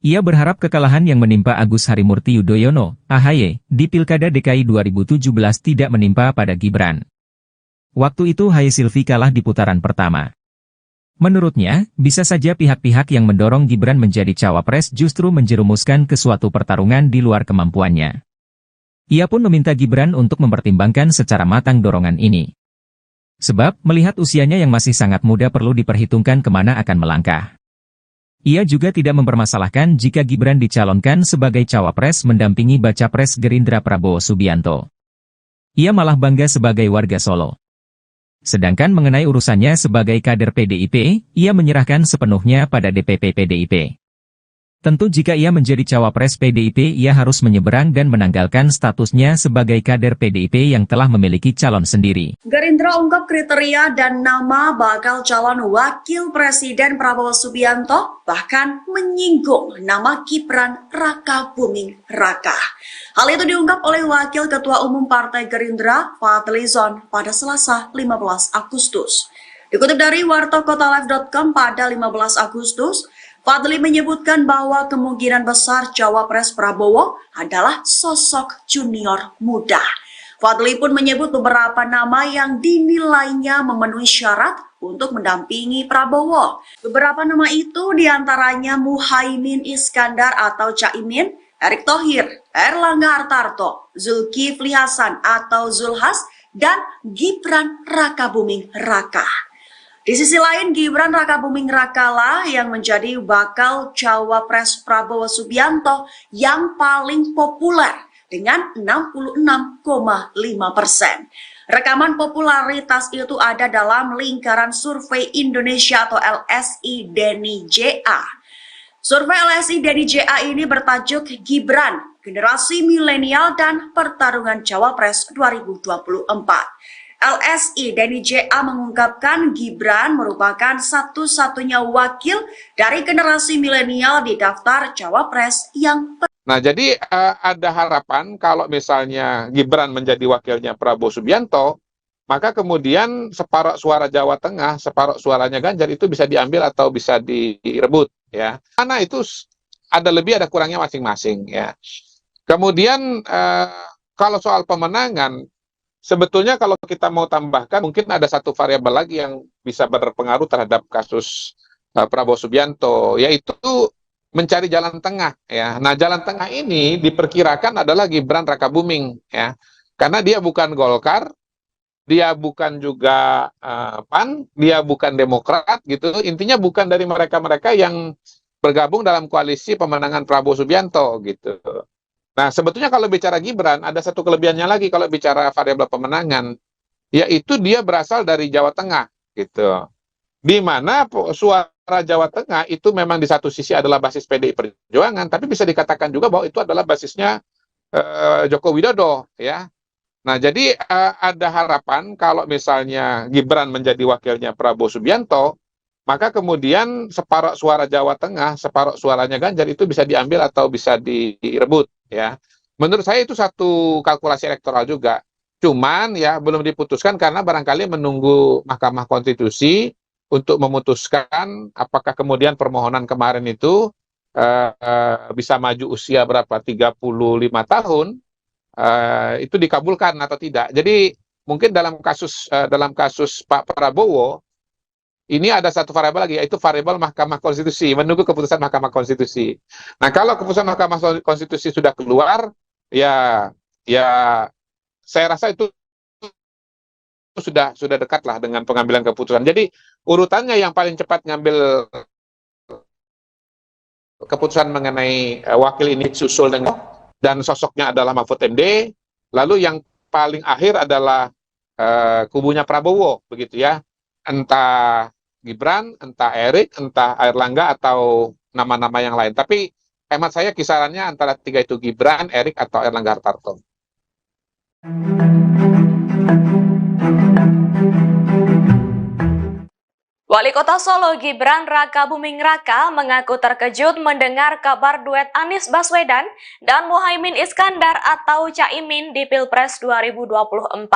Ia berharap kekalahan yang menimpa Agus Harimurti Yudhoyono, AHY, di Pilkada DKI 2017 tidak menimpa pada Gibran. Waktu itu Haye Silvi kalah di putaran pertama. Menurutnya, bisa saja pihak-pihak yang mendorong Gibran menjadi cawapres justru menjerumuskan ke suatu pertarungan di luar kemampuannya. Ia pun meminta Gibran untuk mempertimbangkan secara matang dorongan ini. Sebab, melihat usianya yang masih sangat muda perlu diperhitungkan kemana akan melangkah. Ia juga tidak mempermasalahkan jika Gibran dicalonkan sebagai cawapres mendampingi baca pres Gerindra Prabowo Subianto. Ia malah bangga sebagai warga Solo. Sedangkan mengenai urusannya sebagai kader PDIP, ia menyerahkan sepenuhnya pada DPP PDIP. Tentu jika ia menjadi cawapres PDIP, ia harus menyeberang dan menanggalkan statusnya sebagai kader PDIP yang telah memiliki calon sendiri. Gerindra ungkap kriteria dan nama bakal calon wakil presiden Prabowo Subianto, bahkan menyinggung nama Gibran Rakabuming Raka. Hal itu diungkap oleh Wakil Ketua Umum Partai Gerindra, Fadly Zon, pada Selasa 15 Agustus. Dikutip dari wartakotalive.com pada 15 Agustus, Fadly menyebutkan bahwa kemungkinan besar cawapres Prabowo adalah sosok junior muda. Fadly pun menyebut beberapa nama yang dinilainya memenuhi syarat untuk mendampingi Prabowo. Beberapa nama itu diantaranya Muhaimin Iskandar atau Caimin, Erick Thohir, Erlangga Hartarto, Zulkifli Hasan atau Zulhas, dan Gibran Rakabuming Raka. Di sisi lain, Gibran Rakabuming Raka lah yang menjadi bakal cawapres Prabowo Subianto yang paling populer dengan 66,5%. Rekaman popularitas itu ada dalam lingkaran survei Indonesia atau LSI Denny JA. Survei LSI Denny JA ini bertajuk Gibran, Generasi Milenial dan Pertarungan Cawapres 2024. LSI Denny JA mengungkapkan Gibran merupakan satu-satunya wakil dari generasi milenial di daftar cawapres yang Nah, jadi ada harapan kalau misalnya Gibran menjadi wakilnya Prabowo Subianto, maka kemudian separuh suara Jawa Tengah, separuh suaranya Ganjar itu bisa diambil atau bisa direbut, ya. Karena itu ada lebih ada kurangnya masing-masing, ya. Kemudian kalau soal pemenangan, sebetulnya kalau kita mau tambahkan, mungkin ada satu variabel lagi yang bisa berpengaruh terhadap kasus Prabowo Subianto, yaitu mencari jalan tengah, ya. Nah, jalan tengah ini diperkirakan adalah Gibran Rakabuming, ya. Karena dia bukan Golkar, dia bukan juga PAN, dia bukan Demokrat, gitu. Intinya bukan dari mereka-mereka yang bergabung dalam koalisi pemenangan Prabowo Subianto, gitu. Nah, sebetulnya kalau bicara Gibran, ada satu kelebihannya lagi kalau bicara variabel pemenangan, yaitu dia berasal dari Jawa Tengah, gitu. Di mana suara Jawa Tengah itu memang di satu sisi adalah basis PDI Perjuangan, tapi bisa dikatakan juga bahwa itu adalah basisnya Joko Widodo, ya. Nah, jadi ada harapan kalau misalnya Gibran menjadi wakilnya Prabowo Subianto, maka kemudian separuh suara Jawa Tengah, separuh suaranya Ganjar itu bisa diambil atau bisa direbut, ya. Menurut saya itu satu kalkulasi elektoral juga. Cuman ya belum diputuskan karena barangkali menunggu Mahkamah Konstitusi untuk memutuskan apakah kemudian permohonan kemarin itu bisa maju usia berapa 35 tahun itu dikabulkan atau tidak. Jadi mungkin dalam kasus Pak Prabowo ini ada satu variabel lagi, yaitu variabel Mahkamah Konstitusi, menunggu keputusan Mahkamah Konstitusi. Nah, kalau keputusan Mahkamah Konstitusi sudah keluar, ya saya rasa itu sudah dekat lah dengan pengambilan keputusan. Jadi urutannya yang paling cepat ngambil keputusan mengenai wakil ini susul dengan dan sosoknya adalah Mahfud MD. Lalu yang paling akhir adalah kubunya Prabowo, begitu ya. Entah Gibran, entah Erick, entah Erlangga atau nama-nama yang lain. Tapi hemat saya kisarannya antara tiga itu, Gibran, Erick atau Erlangga Hartarto. Wali Kota Solo Gibran Rakabuming Raka mengaku terkejut mendengar kabar duet Anies Baswedan dan Muhaimin Iskandar atau Caimin di Pilpres 2024.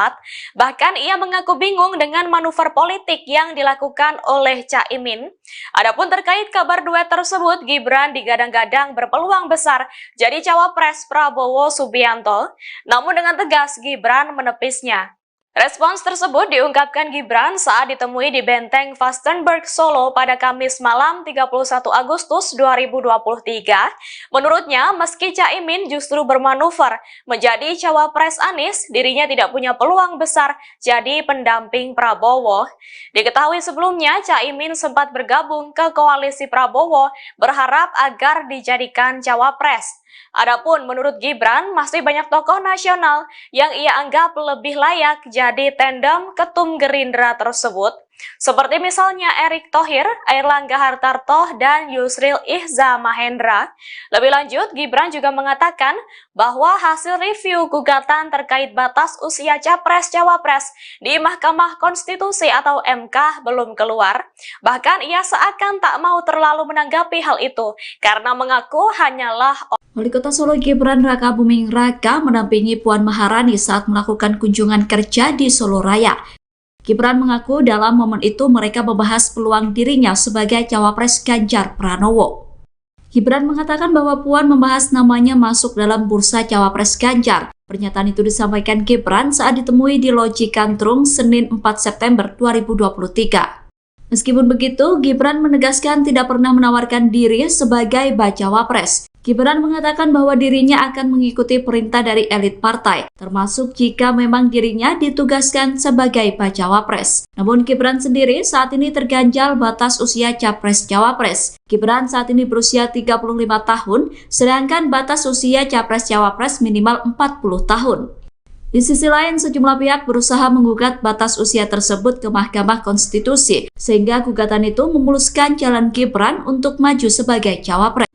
Bahkan ia mengaku bingung dengan manuver politik yang dilakukan oleh Caimin. Adapun terkait kabar duet tersebut, Gibran digadang-gadang berpeluang besar jadi cawapres Prabowo Subianto. Namun dengan tegas Gibran menepisnya. Respons tersebut diungkapkan Gibran saat ditemui di Benteng Vastenburg, Solo pada Kamis malam 31 Agustus 2023. Menurutnya, meski Caimin justru bermanuver menjadi cawapres Anies, dirinya tidak punya peluang besar jadi pendamping Prabowo. Diketahui sebelumnya, Caimin sempat bergabung ke koalisi Prabowo berharap agar dijadikan cawapres. Adapun menurut Gibran, masih banyak tokoh nasional yang ia anggap lebih layak jadi tandem ketum Gerindra tersebut. Seperti misalnya Erick Thohir, Airlangga Hartarto, dan Yusril Ihza Mahendra. Lebih lanjut, Gibran juga mengatakan bahwa hasil review gugatan terkait batas usia Capres-Cawapres di Mahkamah Konstitusi atau MK belum keluar. Bahkan ia seakan tak mau terlalu menanggapi hal itu karena mengaku hanyalah Wali Kota Solo Gibran Raka Buming Raka mendampingi Puan Maharani saat melakukan kunjungan kerja di Solo Raya. Gibran mengaku dalam momen itu mereka membahas peluang dirinya sebagai cawapres Ganjar Pranowo. Gibran mengatakan bahwa Puan membahas namanya masuk dalam bursa cawapres Ganjar. Pernyataan itu disampaikan Gibran saat ditemui di Loji Kantrung Senin 4 September 2023. Meskipun begitu, Gibran menegaskan tidak pernah menawarkan diri sebagai bacawa pres. Gibran mengatakan bahwa dirinya akan mengikuti perintah dari elit partai, termasuk jika memang dirinya ditugaskan sebagai bacawa pres. Namun Gibran sendiri saat ini terganjal batas usia capres-cawapres. Gibran saat ini berusia 35 tahun, sedangkan batas usia capres-cawapres minimal 40 tahun. Di sisi lain, sejumlah pihak berusaha menggugat batas usia tersebut ke Mahkamah Konstitusi, sehingga gugatan itu memuluskan jalan Gibran untuk maju sebagai cawapres.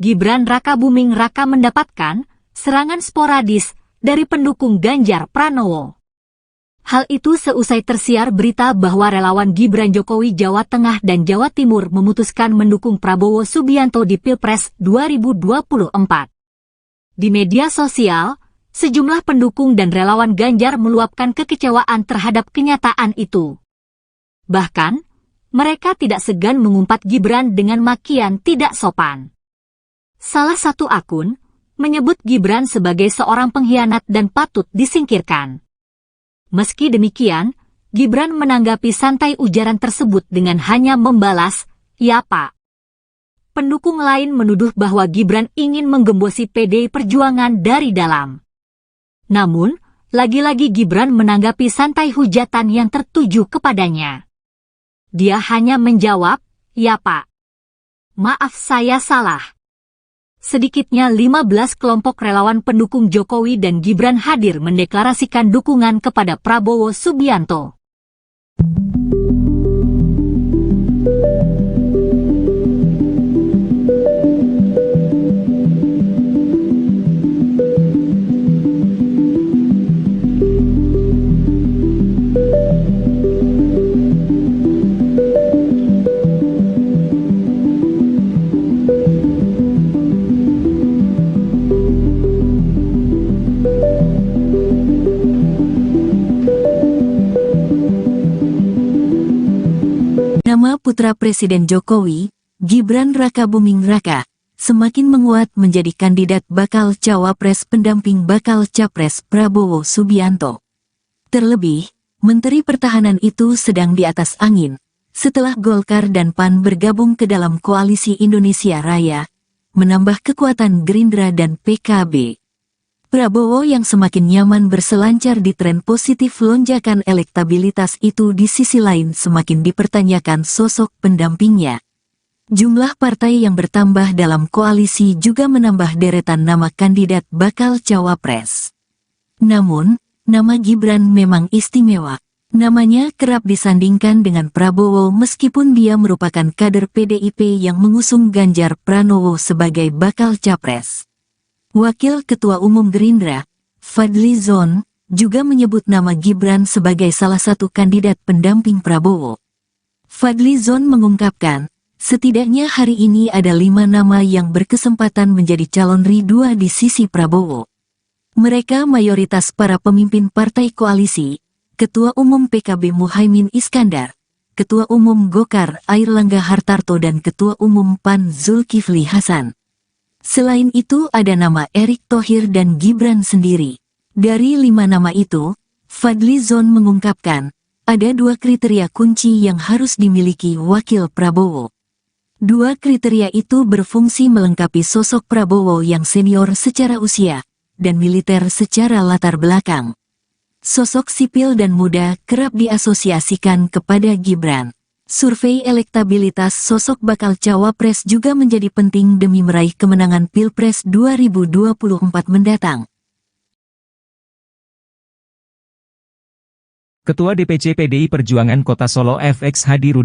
Gibran Raka Buming Raka mendapatkan serangan sporadis dari pendukung Ganjar Pranowo. Hal itu seusai tersiar berita bahwa relawan Gibran Jokowi Jawa Tengah dan Jawa Timur memutuskan mendukung Prabowo Subianto di Pilpres 2024. Di media sosial, sejumlah pendukung dan relawan Ganjar meluapkan kekecewaan terhadap kenyataan itu. Bahkan, mereka tidak segan mengumpat Gibran dengan makian tidak sopan. Salah satu akun menyebut Gibran sebagai seorang pengkhianat dan patut disingkirkan. Meski demikian, Gibran menanggapi santai ujaran tersebut dengan hanya membalas, "Ya Pak." Pendukung lain menuduh bahwa Gibran ingin menggembosi PDI Perjuangan dari dalam. Namun, lagi-lagi Gibran menanggapi santai hujatan yang tertuju kepadanya. Dia hanya menjawab, "Ya Pak. Maaf saya salah." Sedikitnya 15 kelompok relawan pendukung Jokowi dan Gibran hadir mendeklarasikan dukungan kepada Prabowo Subianto. Nama putra Presiden Jokowi, Gibran Raka Buming Raka, semakin menguat menjadi kandidat bakal cawapres pendamping bakal capres Prabowo Subianto. Terlebih, Menteri Pertahanan itu sedang di atas angin, setelah Golkar dan PAN bergabung ke dalam Koalisi Indonesia Raya, menambah kekuatan Gerindra dan PKB. Prabowo yang semakin nyaman berselancar di tren positif lonjakan elektabilitas itu di sisi lain semakin dipertanyakan sosok pendampingnya. Jumlah partai yang bertambah dalam koalisi juga menambah deretan nama kandidat bakal cawapres. Namun, nama Gibran memang istimewa. Namanya kerap disandingkan dengan Prabowo meskipun dia merupakan kader PDIP yang mengusung Ganjar Pranowo sebagai bakal capres. Wakil Ketua Umum Gerindra, Fadly Zon, juga menyebut nama Gibran sebagai salah satu kandidat pendamping Prabowo. Fadly Zon mengungkapkan, setidaknya hari ini ada 5 nama yang berkesempatan menjadi calon ridua di sisi Prabowo. Mereka mayoritas para pemimpin partai koalisi, Ketua Umum PKB Muhaimin Iskandar, Ketua Umum Golkar Airlangga Hartarto dan Ketua Umum PAN Zulkifli Hasan. Selain itu ada nama Erick Thohir dan Gibran sendiri. Dari 5 nama itu, Fadly Zon mengungkapkan, ada 2 kriteria kunci yang harus dimiliki wakil Prabowo. 2 kriteria itu berfungsi melengkapi sosok Prabowo yang senior secara usia, dan militer secara latar belakang. Sosok sipil dan muda kerap diasosiasikan kepada Gibran. Survei elektabilitas sosok bakal cawapres juga menjadi penting demi meraih kemenangan Pilpres 2024 mendatang. Ketua DPC PDI Perjuangan Kota Solo FX Hadi Rudiantoro